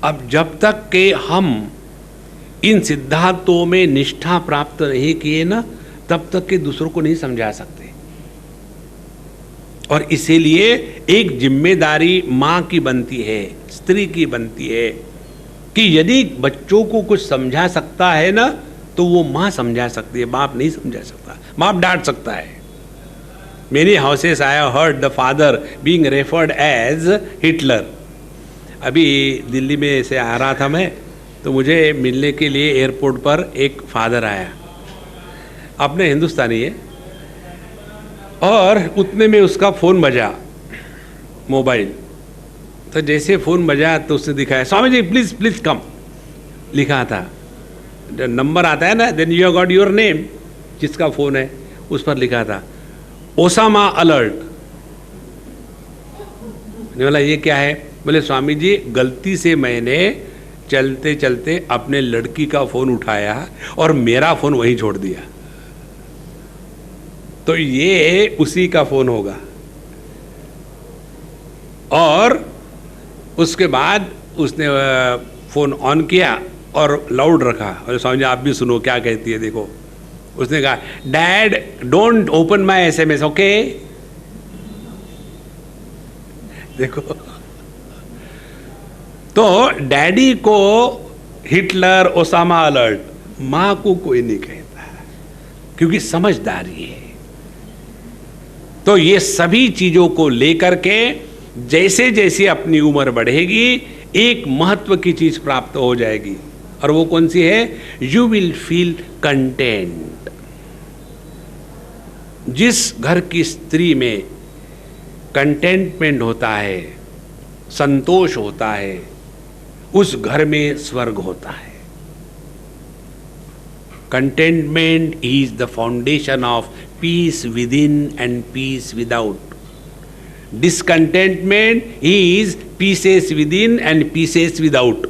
अब जब तक के हम इन सिद्धांतों में निष्ठा प्राप्त नहीं किए ना, तब तक के दूसरों को नहीं समझा सकते। और इसीलिए एक जिम्मेदारी माँ की बनती है, स्त्री की बनती है, कि यदि बच्चों को कुछ समझा सकता है ना, तो वो माँ समझा सकती है, बाप नहीं समझा सकता। बाप डांट सकता है। Many houses I have heard the father being referred as Hitler. अभी दिल्ली में से आ रहा था मैं, तो मुझे मिलने के लिए एयरपोर्ट पर एक फादर आया, अपने हिंदुस्तानी है, और उतने में उसका फ़ोन बजा, मोबाइल। तो जैसे फ़ोन बजा तो उसने दिखाया, स्वामी जी प्लीज़ प्लीज़ कम, लिखा था। जो नंबर आता है ना, then you got your name, जिसका फ़ोन है उस पर लिखा था ओसामा अलर्ट। बोला ये क्या है? बोले स्वामी जी गलती से मैंने चलते चलते अपने लड़की का फ़ोन उठाया और मेरा फ़ोन वहीं छोड़ दिया, तो ये उसी का फ़ोन होगा। और उसके बाद उसने फ़ोन ऑन किया और लाउड रखा, और स्वामी जी आप भी सुनो क्या कहती है, देखो। उसने कहा dad don't open my SMS, okay. देखो, तो डैडी को हिटलर, ओसामा अलर्ट, माँ को कोई नहीं कहता, क्योंकि समझदारी है। तो ये सभी चीजों को लेकर के जैसे जैसे अपनी उम्र बढ़ेगी, एक महत्व की चीज प्राप्त हो जाएगी, और वो कौन सी है? You will feel content. जिस घर की स्त्री में कंटेंटमेंट होता है, संतोष होता है, उस घर में स्वर्ग होता है। Contentment is the foundation of peace within and peace without. Discontentment is pieces within and pieces without.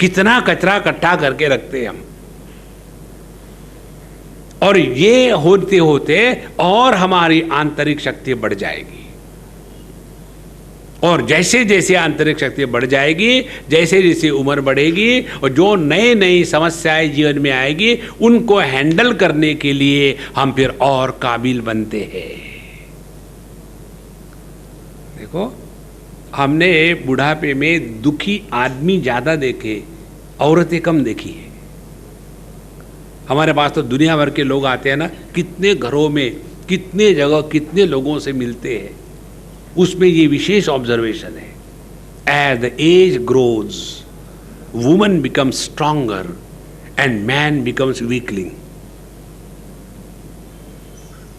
कितना कचरा इकट्ठा करके रखते हैं हम, और ये होते होते और हमारी आंतरिक शक्ति बढ़ जाएगी। और जैसे जैसे आंतरिक शक्ति बढ़ जाएगी, जैसे जैसे उम्र बढ़ेगी, और जो नई नई समस्याएं जीवन में आएगी, उनको हैंडल करने के लिए हम फिर और काबिल बनते हैं। देखो, हमने बुढ़ापे में दुखी आदमी ज्यादा देखे, औरतें कम देखी है। हमारे पास तो दुनिया भर के लोग आते हैं ना, कितने घरों में, कितने जगह, कितने लोगों से मिलते हैं। उसमें ये विशेष ऑब्जर्वेशन है, as the age grows woman becomes stronger and man becomes weakling.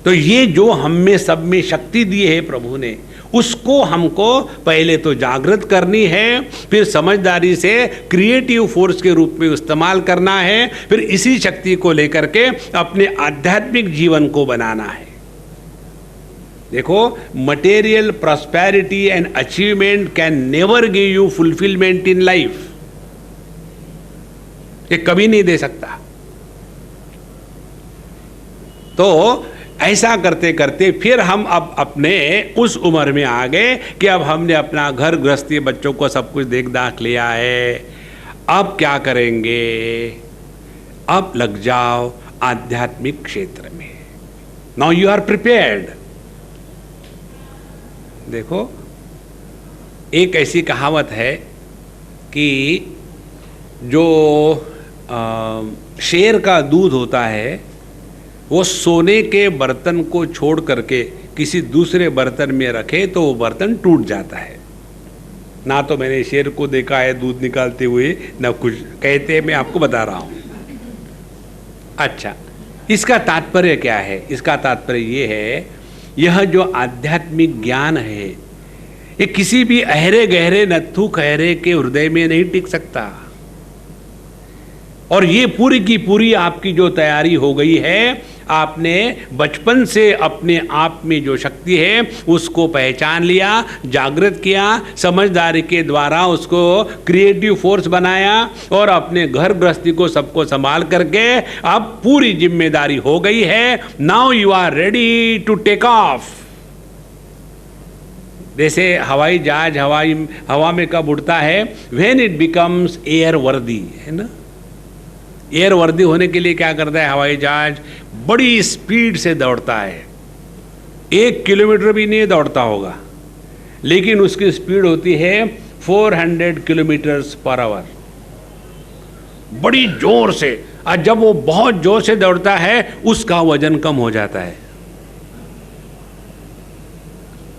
तो ये जो हम में सब में शक्ति दी है प्रभु ने, उसको हमको पहले तो जागृत करनी है, फिर समझदारी से क्रिएटिव फोर्स के रूप में इस्तेमाल करना है, फिर इसी शक्ति को लेकर के अपने आध्यात्मिक जीवन को बनाना है। देखो, material prosperity and achievement can never give you fulfilment in life. ये कभी नहीं दे सकता। तो ऐसा करते करते फिर हम अब अपने उस उम्र में आ गए कि अब हमने अपना घर गृहस्थी, बच्चों को सब कुछ देख दाख लिया है। अब क्या करेंगे? अब लग जाओ आध्यात्मिक क्षेत्र में। Now you are prepared. देखो, एक ऐसी कहावत है कि जो शेर का दूध होता है, वो सोने के बर्तन को छोड़ करके किसी दूसरे बर्तन में रखे तो वो बर्तन टूट जाता है। ना तो मैंने शेर को देखा है दूध निकालते हुए, ना कुछ कहते हैं, मैं आपको बता रहा हूँ। अच्छा, इसका तात्पर्य क्या है? इसका तात्पर्य ये है, यह जो आध्यात्मिक ज्ञान है, ये किसी भी अहरे गहरे नत्थु खहरे के हृदय में नहीं टिक सकता। और ये पूरी की पूरी आपकी जो तैयारी हो गई है, आपने बचपन से अपने आप में जो शक्ति है उसको पहचान लिया, जागृत किया, समझदारी के द्वारा उसको क्रिएटिव फोर्स बनाया, और अपने घर गृहस्थी को सबको संभाल करके अब पूरी जिम्मेदारी हो गई है। Now you are ready to take off. जैसे हवाई जहाज हवा में कब उड़ता है? व्हेन इट बिकम्स एयर वर्दी, है ना। एयर वर्दी होने के लिए क्या करता है, हवाई जहाज बड़ी स्पीड से दौड़ता है, 1 किलोमीटर भी नहीं दौड़ता होगा, लेकिन उसकी स्पीड होती है 400 किलोमीटर्स पर आवर, बड़ी जोर से। और जब वो बहुत जोर से दौड़ता है उसका वजन कम हो जाता है,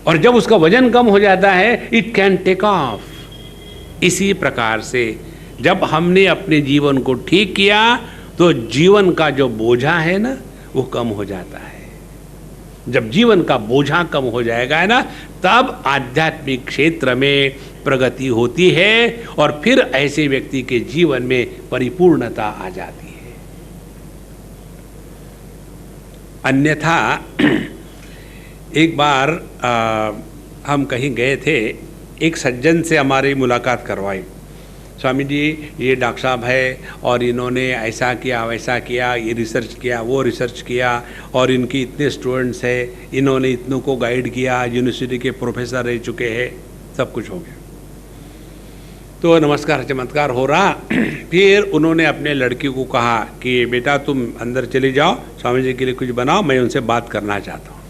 और जब उसका वजन कम हो जाता है इट कैन टेक ऑफ। इसी प्रकार से जब हमने अपने जीवन को ठीक किया तो जीवन का जो बोझा है ना वो कम हो जाता है। जब जीवन का बोझा कम हो जाएगा है ना, तब आध्यात्मिक क्षेत्र में प्रगति होती है और फिर ऐसे व्यक्ति के जीवन में परिपूर्णता आ जाती है। अन्यथा एक बार हम कहीं गए थे, एक सज्जन से हमारी मुलाकात करवाई। स्वामी जी ये डॉक्टर साहब है और इन्होंने ऐसा किया वैसा किया, ये रिसर्च किया वो रिसर्च किया, और इनकी इतने स्टूडेंट्स हैं, इन्होंने इतनों को गाइड किया, यूनिवर्सिटी के प्रोफेसर रह चुके हैं, सब कुछ हो गया। तो नमस्कार चमत्कार हो रहा। फिर उन्होंने अपने लड़की को कहा कि बेटा तुम अंदर चली जाओ, स्वामी जी के लिए कुछ बनाओ, मैं उनसे बात करना चाहता हूँ।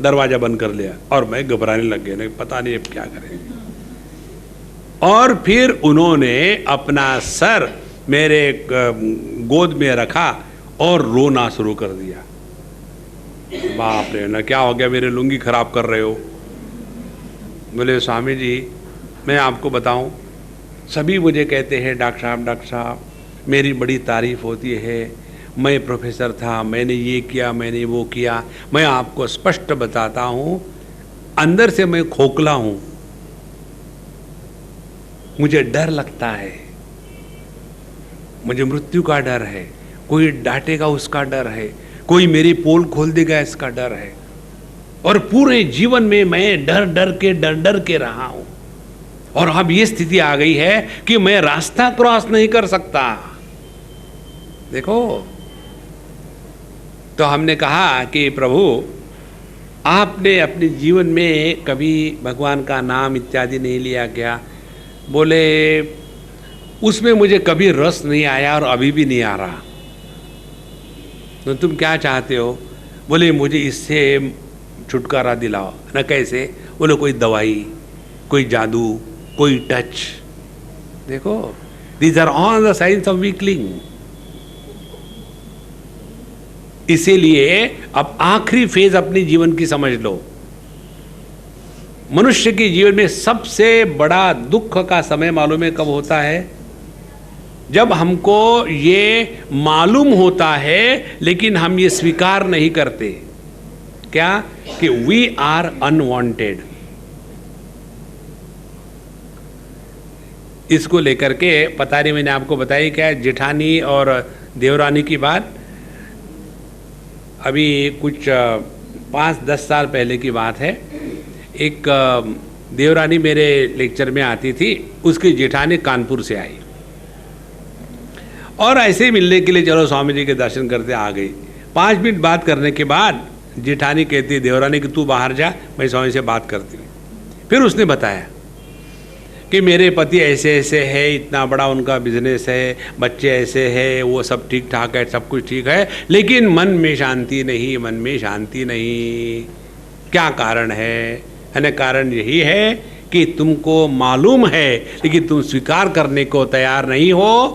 दरवाज़ा बंद कर लिया और मैं घबराने लग गया, नहीं पता नहीं अब क्या करेंगे। और फिर उन्होंने अपना सर मेरे गोद में रखा और रोना शुरू कर दिया। बाप रे, ना क्या हो गया, मेरे लुंगी खराब कर रहे हो। बोले स्वामी जी मैं आपको बताऊं, सभी मुझे कहते हैं डॉक्टर साहब मेरी बड़ी तारीफ होती है, मैं प्रोफेसर था, मैंने ये किया, मैंने वो किया। मैं आपको स्पष्ट बताता हूँ, अंदर से मैं खोखला हूँ, मुझे डर लगता है, मुझे मृत्यु का डर है, कोई डांटेगा उसका डर है, कोई मेरी पोल खोल देगा इसका डर है, और पूरे जीवन में मैं डर डर के रहा हूं। और अब ये स्थिति आ गई है कि मैं रास्ता क्रॉस नहीं कर सकता। देखो, तो हमने कहा कि प्रभु आपने अपने जीवन में कभी भगवान का नाम इत्यादि नहीं लिया क्या? बोले उसमें मुझे कभी रस नहीं आया और अभी भी नहीं आ रहा। तो तुम क्या चाहते हो? बोले मुझे इससे छुटकारा दिलाओ। न कैसे? बोले कोई दवाई, कोई जादू, कोई टच। देखो, these are all the science of weakling. इसीलिए अब आखिरी फेज अपने जीवन की समझ लो। मनुष्य के जीवन में सबसे बड़ा दुख का समय मालूम है कब होता है? जब हमको ये मालूम होता है लेकिन हम ये स्वीकार नहीं करते। क्या? कि वी आर अनवांटेड। इसको लेकर के पता नहीं, मैंने आपको बताई क्या, जेठानी और देवरानी की बात। अभी कुछ 5-10 साल पहले की बात है। एक देवरानी मेरे लेक्चर में आती थी, उसकी जेठानी कानपुर से आई और ऐसे ही मिलने के लिए चलो स्वामी जी के दर्शन करते आ गई। 5 मिनट बात करने के बाद जेठानी कहती देवरानी कि तू बाहर जा, मैं स्वामी से बात करती हूँ। फिर उसने बताया कि मेरे पति ऐसे ऐसे है, इतना बड़ा उनका बिजनेस है, बच्चे ऐसे हैं, वो सब ठीक ठाक है, सब कुछ ठीक है, लेकिन मन में शांति नहीं, मन में शांति नहीं। क्या कारण है? कारण यही है कि तुमको मालूम है लेकिन तुम स्वीकार करने को तैयार नहीं हो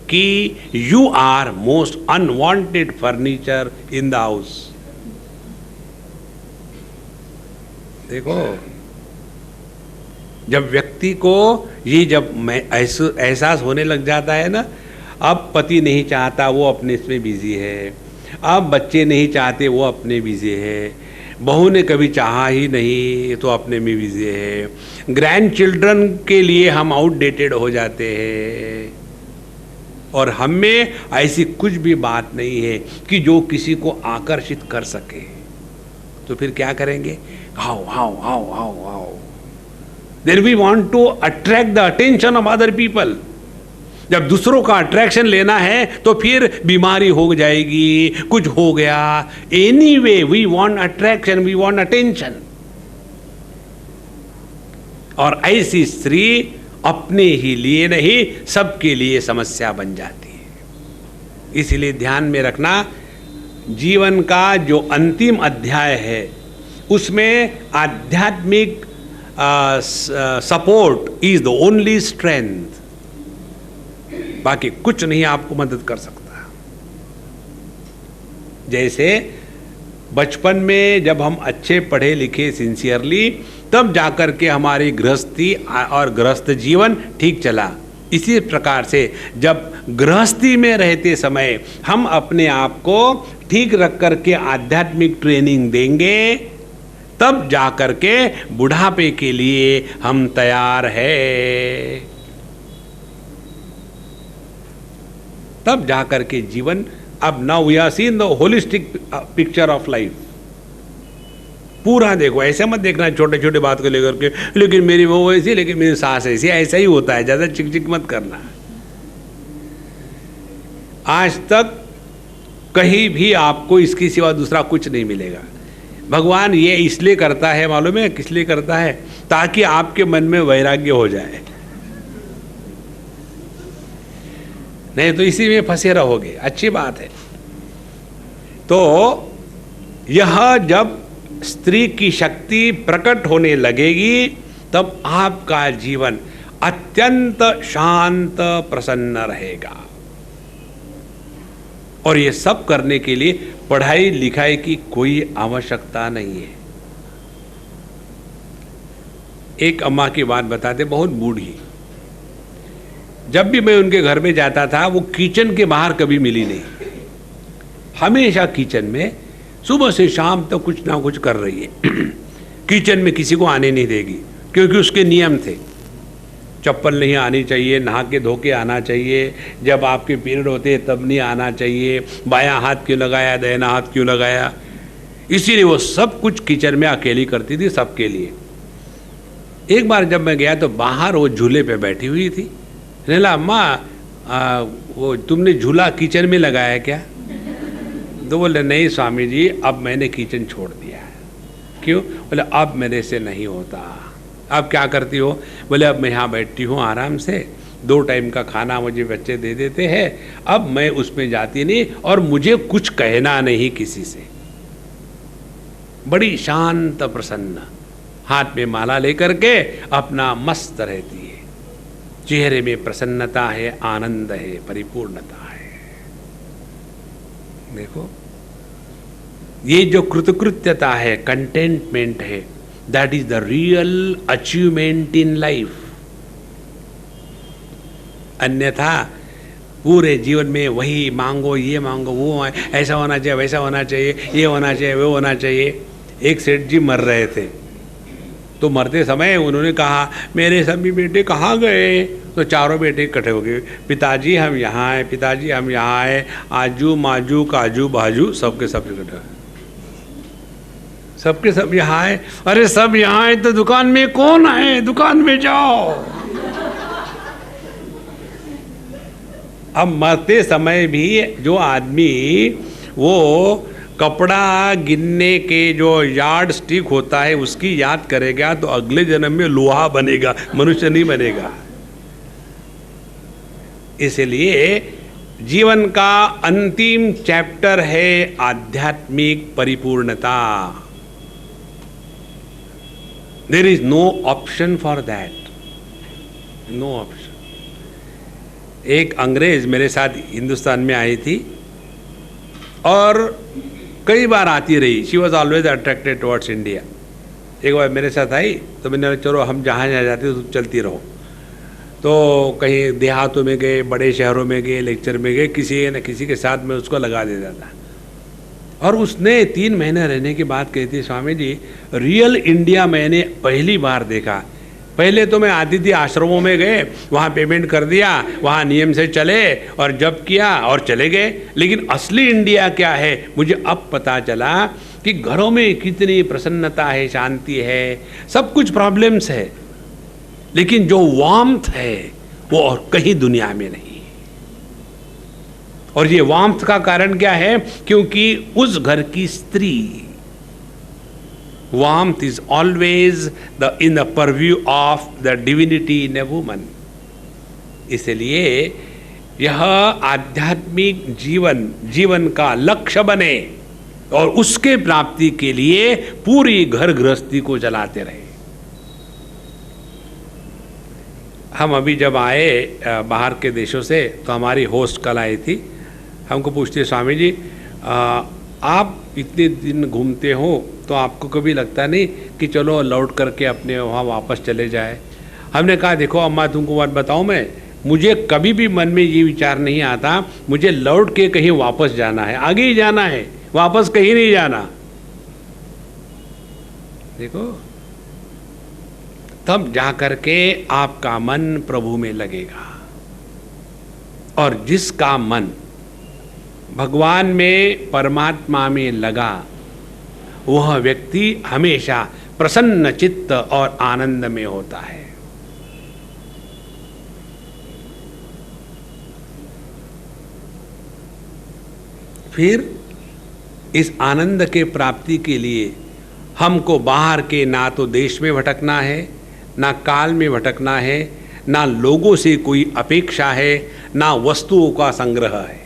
कि you are most unwanted furniture in the house. देखो, जब व्यक्ति को ये जब एहसास होने लग जाता है ना, अब पति नहीं चाहता, वो अपने इसमें बिजी है, अब बच्चे नहीं चाहते, वो अपने बिजी है, बहू ने कभी चाहा ही नहीं तो अपने में बिजी है, ग्रैंड चिल्ड्रन के लिए हम आउटडेटेड हो जाते हैं, और हम में ऐसी कुछ भी बात नहीं है कि जो किसी को आकर्षित कर सके। तो फिर क्या करेंगे? How how how how how. Then we want to attract the attention of other people. जब दूसरों का अट्रैक्शन लेना है तो फिर बीमारी हो जाएगी, कुछ हो गया। Anyway, we want attraction, we want attention. और ऐसी स्त्री अपने ही लिए नहीं सबके लिए समस्या बन जाती है। इसीलिए ध्यान में रखना, जीवन का जो अंतिम अध्याय है उसमें आध्यात्मिक support is the only strength, बाकी कुछ नहीं आपको मदद कर सकता। जैसे बचपन में जब हम अच्छे पढ़े लिखे सिंसियरली, तब जाकर के हमारी गृहस्थी और गृहस्थ जीवन ठीक चला। इसी प्रकार से जब गृहस्थी में रहते समय हम अपने आप को ठीक रख करके आध्यात्मिक ट्रेनिंग देंगे, तब जाकर के बुढ़ापे के लिए हम तैयार हैं। तब जाकर के जीवन, अब now we are seen the holistic picture of life. पूरा देखो, ऐसे मत देखना छोटे छोटे बात को लेकर के, लेकिन मेरी बहू ऐसी, लेकिन मेरी सास ऐसी, ऐसा ही होता है, ज्यादा चिक चिक मत करना। आज तक कहीं भी आपको इसके सिवा दूसरा कुछ नहीं मिलेगा। भगवान ये इसलिए करता है, मालूम है किस लिए करता है? ताकि आपके मन में वैराग्य हो जाए, नहीं तो इसी में फंसे रहोगे। अच्छी बात है। तो यह जब स्त्री की शक्ति प्रकट होने लगेगी, तब आपका जीवन अत्यंत शांत प्रसन्न रहेगा। और ये सब करने के लिए पढ़ाई लिखाई की कोई आवश्यकता नहीं है। एक अम्मा की बात बताते, बहुत बूढ़ी, जब भी मैं उनके घर में जाता था, वो किचन के बाहर कभी मिली नहीं। हमेशा किचन में सुबह से शाम तक कुछ ना कुछ कर रही है। किचन में किसी को आने नहीं देगी, क्योंकि उसके नियम थे। चप्पल नहीं आनी चाहिए, नहा के धो के आना चाहिए, जब आपके पीरियड होते तब नहीं आना चाहिए, बायां हाथ क्यों लगाया, दाहिना हाथ क्यों लगाया। इसीलिए वो सब कुछ किचन में अकेली करती थी, सबके लिए। एक बार जब मैं गया तो बाहर वो झूले पे बैठी हुई थी। बोला, अम्मा वो तुमने झूला किचन में लगाया क्या? तो बोले, नहीं स्वामी जी, अब मैंने किचन छोड़ दिया है। क्यों? बोले, अब मेरे से नहीं होता। अब क्या करती हो? बोले, अब मैं यहाँ बैठती हूँ आराम से, 2 टाइम का खाना मुझे बच्चे दे देते हैं, अब मैं उसमें जाती नहीं, और मुझे कुछ कहना नहीं किसी से। बड़ी शांत प्रसन्न, हाथ में माला लेकर के अपना मस्त रहती है। चेहरे में प्रसन्नता है, आनंद है, परिपूर्णता है। देखो, ये जो कृतकृत्यता है, कंटेंटमेंट है, that is the real achievement in life. अन्यथा पूरे जीवन में वही मांगो, ये मांगो, वो ऐसा होना चाहिए, वैसा होना चाहिए, ये होना चाहिए, वो होना चाहिए। एक सेठ जी मर रहे थे, तो मरते समय उन्होंने कहा, मेरे सभी बेटे कहाँ गए? तो चारों बेटे इकट्ठे हो गए, पिताजी हम यहाँ आए, पिताजी हम यहाँ आए, आजू माजू काजू बाजू सबके सब इकट्ठे, सबके सब यहाँ आए। अरे सब यहाँ आए तो दुकान में कौन है? दुकान में जाओ। अब मरते समय भी जो आदमी वो कपड़ा गिनने के जो यार्ड स्टिक होता है उसकी याद करेगा, तो अगले जन्म में लोहा बनेगा, मनुष्य नहीं बनेगा। इसलिए जीवन का अंतिम चैप्टर है आध्यात्मिक परिपूर्णता। There is no option for that, no option. एक अंग्रेज मेरे साथ हिंदुस्तान में आई थी और कई बार आती रही। She was always attracted towards India. एक बार मेरे साथ आई तो मैंने, चलो हम जहाँ जहाँ जाते तो चलती रहो। तो कहीं देहातों में गए, बड़े शहरों में गए, लेक्चर में गए, किसी न किसी के साथ में उसको लगा देता था। और उसने 3 महीने रहने के बाद कहती, स्वामी जी रियल इंडिया मैंने पहली बार देखा। पहले तो मैं आती थी, आश्रमों में गए, वहाँ पेमेंट कर दिया, वहाँ नियम से चले और जप किया और चले गए। लेकिन असली इंडिया क्या है मुझे अब पता चला कि घरों में कितनी प्रसन्नता है, शांति है, सब कुछ प्रॉब्लम्स है, लेकिन जो वार्मथ है वो और कहीं दुनिया में नहीं। और ये वार्मथ का कारण क्या है? क्योंकि उस घर की स्त्री, warmth is always in the purview of the divinity in a woman. इसलिए यह आध्यात्मिक जीवन का लक्ष्य बने और उसके प्राप्ति के लिए पूरी घर गृहस्थी को चलाते रहे। हम अभी जब आए बाहर के देशों से तो हमारी होस्ट कल आई थी, हमको पूछती है, स्वामी जी आप इतने दिन घूमते हो तो आपको कभी लगता नहीं कि चलो लौट करके अपने वहाँ वापस चले जाए? हमने कहा देखो अम्मा, तुमको बात बताऊँ मैं, मुझे कभी भी मन में ये विचार नहीं आता मुझे लौट के कहीं वापस जाना है, आगे ही जाना है, वापस कहीं नहीं जाना। देखो, तब जा करके आपका मन प्रभु में लगेगा, और जिसका मन भगवान में, परमात्मा में लगा, वह व्यक्ति हमेशा प्रसन्न चित्त और आनंद में होता है। फिर इस आनंद के प्राप्ति के लिए हमको बाहर के ना तो देश में भटकना है, ना काल में भटकना है, ना लोगों से कोई अपेक्षा है, ना वस्तुओं का संग्रह है।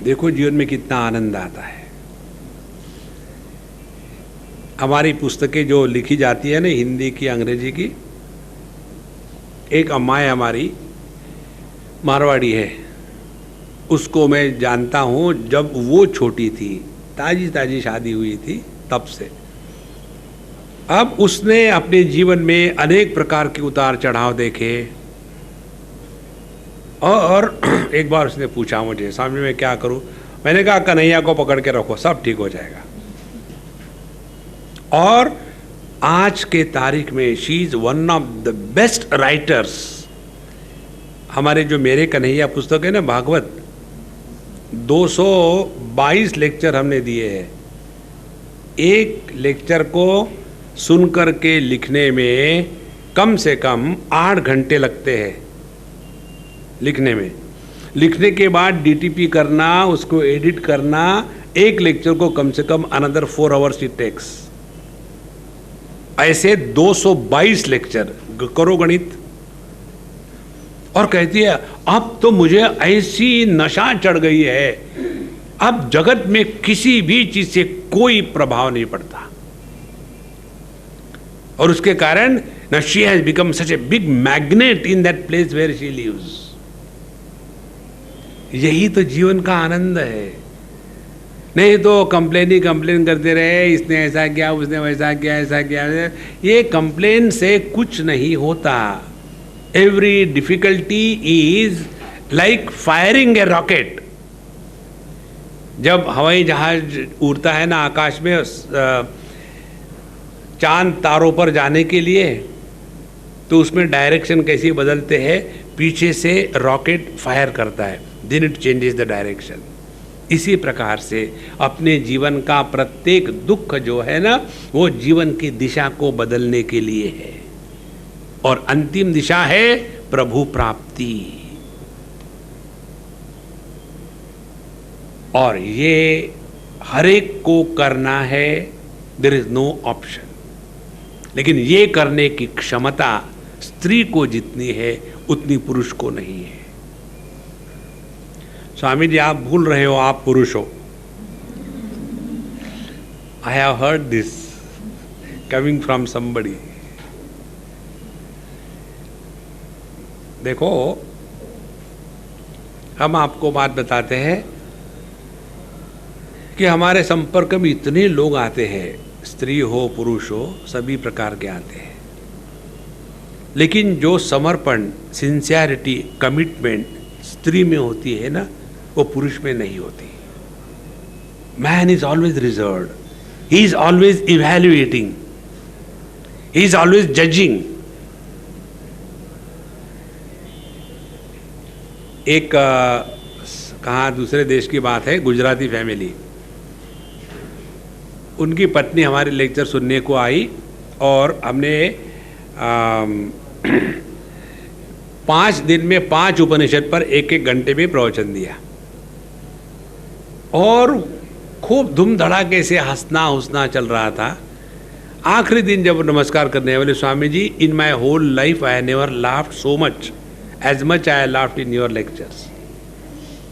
देखो जीवन में कितना आनंद आता है। हमारी पुस्तकें जो लिखी जाती है ना, हिंदी की, अंग्रेजी की, एक अम्मा है हमारी, मारवाड़ी है, उसको मैं जानता हूँ जब वो छोटी थी, ताजी ताजी शादी हुई थी तब से। अब उसने अपने जीवन में अनेक प्रकार के उतार चढ़ाव देखे, और एक बार उसने पूछा मुझे, स्वामी मैं क्या करूं? मैंने कहा कन्हैया को पकड़ के रखो, सब ठीक हो जाएगा। और आज के तारीख में she is one of the best writers. हमारे जो मेरे कन्हैया पुस्तक है ना, भागवत, 222 लेक्चर हमने दिए हैं। एक लेक्चर को सुनकर के लिखने में कम से कम 8 घंटे लगते हैं लिखने में। लिखने के बाद डीटीपी करना, उसको एडिट करना, एक लेक्चर को कम से कम अनदर 4 आवर्स इट टेक्स। ऐसे 222 लेक्चर, करो गणित। और कहती है अब तो मुझे ऐसी नशा चढ़ गई है, अब जगत में किसी भी चीज से कोई प्रभाव नहीं पड़ता। और उसके कारण now she has become such a big magnet in that place where she lives। यही तो जीवन का आनंद है। नहीं तो कंप्लेन करते रहे, इसने ऐसा किया, उसने वैसा किया, ऐसा किया। ये कंप्लेन से कुछ नहीं होता। Every difficulty is like firing A rocket. जब हवाई जहाज उड़ता है ना आकाश में चांद तारों पर जाने के लिए, तो उसमें डायरेक्शन कैसी बदलते हैं, पीछे से रॉकेट फायर करता है, then it changes the direction. इसी प्रकार से अपने जीवन का प्रत्येक दुख जो है ना, वो जीवन की दिशा को बदलने के लिए है, और अंतिम दिशा है प्रभु प्राप्ति। और ये हर एक को करना है, देयर इज नो ऑप्शन। लेकिन ये करने की क्षमता स्त्री को जितनी है उतनी पुरुष को नहीं है। स्वामी जी आप भूल रहे हो, आप पुरुष हो। आई have heard this coming from somebody. देखो, हम आपको बात बताते हैं कि हमारे संपर्क में इतने लोग आते हैं, स्त्री हो पुरुष हो, सभी प्रकार के आते हैं, लेकिन जो समर्पण, सिंसियरिटी, कमिटमेंट स्त्री में होती है ना, वो पुरुष में नहीं होती। Man is always reserved, he is always evaluating, he is always judging. एक कहाँ दूसरे देश की बात है, गुजराती फैमिली, उनकी पत्नी हमारे लेक्चर सुनने को आई, और हमने 5 दिन में 5 उपनिषद पर 1-1 घंटे में प्रवचन दिया, और खूब धूम धड़ाके से हंसना चल रहा था। आखिरी दिन जब नमस्कार करने वाले, Swami ji in my whole life I never laughed so much as much I laughed in your lectures.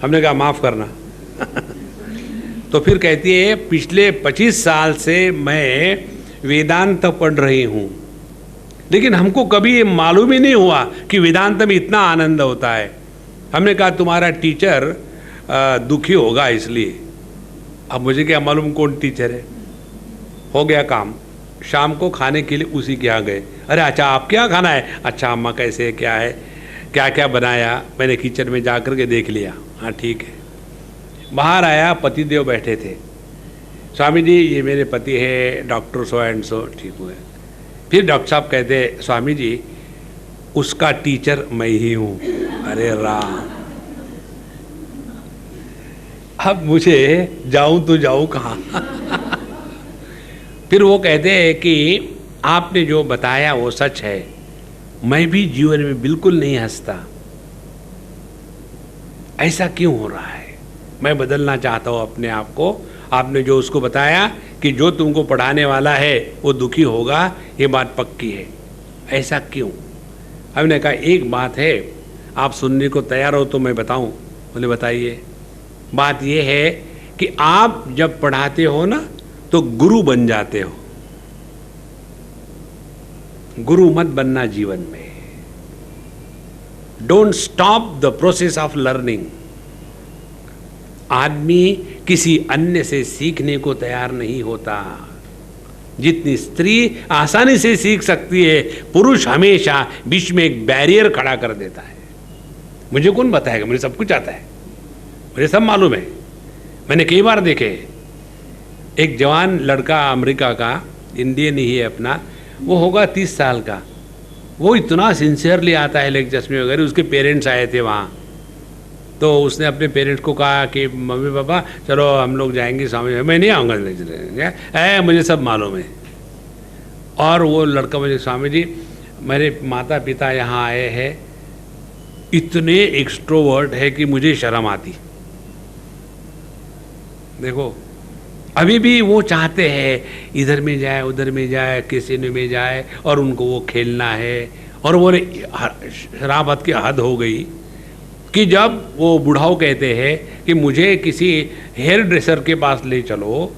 हमने कहा माफ़ करना। तो फिर कहती है पिछले 25 साल से मैं वेदांत पढ़ रही हूँ, लेकिन हमको कभी ये मालूम ही नहीं हुआ कि वेदांत में इतना आनंद होता है। हमने कहा तुम्हारा टीचर दुखी होगा इसलिए। अब मुझे क्या मालूम कौन टीचर है। हो गया काम, शाम को खाने के लिए उसी के यहाँ गए। अरे अच्छा आपके यहाँ खाना है? अच्छा अम्मा कैसे है, क्या है, क्या क्या बनाया? मैंने किचन में जा कर के देख लिया। हाँ ठीक है। बाहर आया, पतिदेव बैठे थे। स्वामी जी ये मेरे पति है डॉक्टर सो एंड सो। ठीक हुए। फिर डॉक्टर साहब कहते स्वामी जी उसका टीचर मैं ही हूँ। अरे राम, अब मुझे जाऊं तो जाऊं कहाँ। फिर वो कहते हैं कि आपने जो बताया वो सच है, मैं भी जीवन में बिल्कुल नहीं हंसता। ऐसा क्यों हो रहा है? मैं बदलना चाहता हूँ अपने आप को। आपने जो उसको बताया कि जो तुमको पढ़ाने वाला है वो दुखी होगा, ये बात पक्की है। ऐसा क्यों? हमने कहा एक बात है, आप सुनने को तैयार हो तो मैं बताऊं। बोले बताइए। बात यह है कि आप जब पढ़ाते हो ना तो गुरु बन जाते हो। गुरु मत बनना जीवन में। Don't stop the process of learning. आदमी किसी अन्य से सीखने को तैयार नहीं होता। जितनी स्त्री आसानी से सीख सकती है, पुरुष हमेशा बीच में एक बैरियर खड़ा कर देता है। मुझे कौन बताएगा? मुझे सब कुछ आता है, मुझे सब मालूम है। मैंने कई बार देखे। एक जवान लड़का अमेरिका का, इंडियन ही है अपना, वो होगा 30 साल का। वो इतना सिंसियरली आता है लेक्चर्स में वगैरह। उसके पेरेंट्स आए थे वहाँ, तो उसने अपने पेरेंट्स को कहा कि मम्मी पापा चलो हम लोग जाएंगे स्वामी। मैं नहीं आऊँगा लेक्चर, मुझे सब मालूम है। और वो लड़का मुझे, स्वामी जी मेरे माता पिता यहाँ आए हैं, इतने एक्सट्रोवर्ट है कि मुझे शर्म आती। देखो अभी भी वो चाहते हैं इधर में जाए उधर में जाए, कैसीनो में जाए, और उनको वो खेलना है। और वो शराबत की हद हो गई कि जब वो बुढ़ाओ कहते हैं कि मुझे किसी हेयर ड्रेसर के पास ले चलो,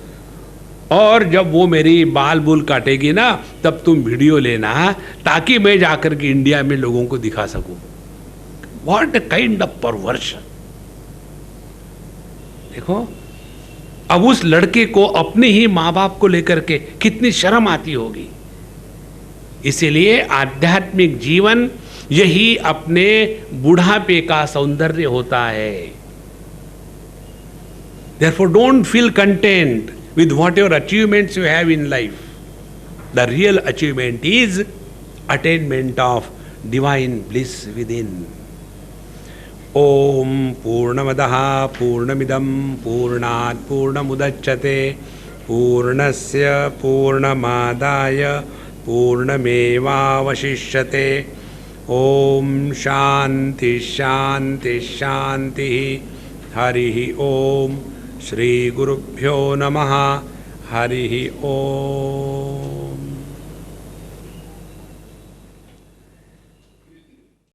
और जब वो मेरी बाल बूल काटेगी ना तब तुम वीडियो लेना ताकि मैं जाकर के इंडिया में लोगों को दिखा सकूं। What a kind of perversion. देखो अब उस लड़के को अपने ही माँ बाप को लेकर के कितनी शर्म आती होगी। इसीलिए आध्यात्मिक जीवन यही अपने बुढ़ापे का सौंदर्य होता है। Therefore don't feel content with whatever achievements you have in life. The real achievement is attainment of divine bliss within. ओम पूर्णमदः पूर्णमिदं पूर्णात् पूर्णमुदच्यते पूर्णस्य पूर्णमादाय पूर्णमेवावशिष्यते। ओम शांति शांति शांति। हरि ओम। श्री गुरुभ्यो नमः। हरि ओम।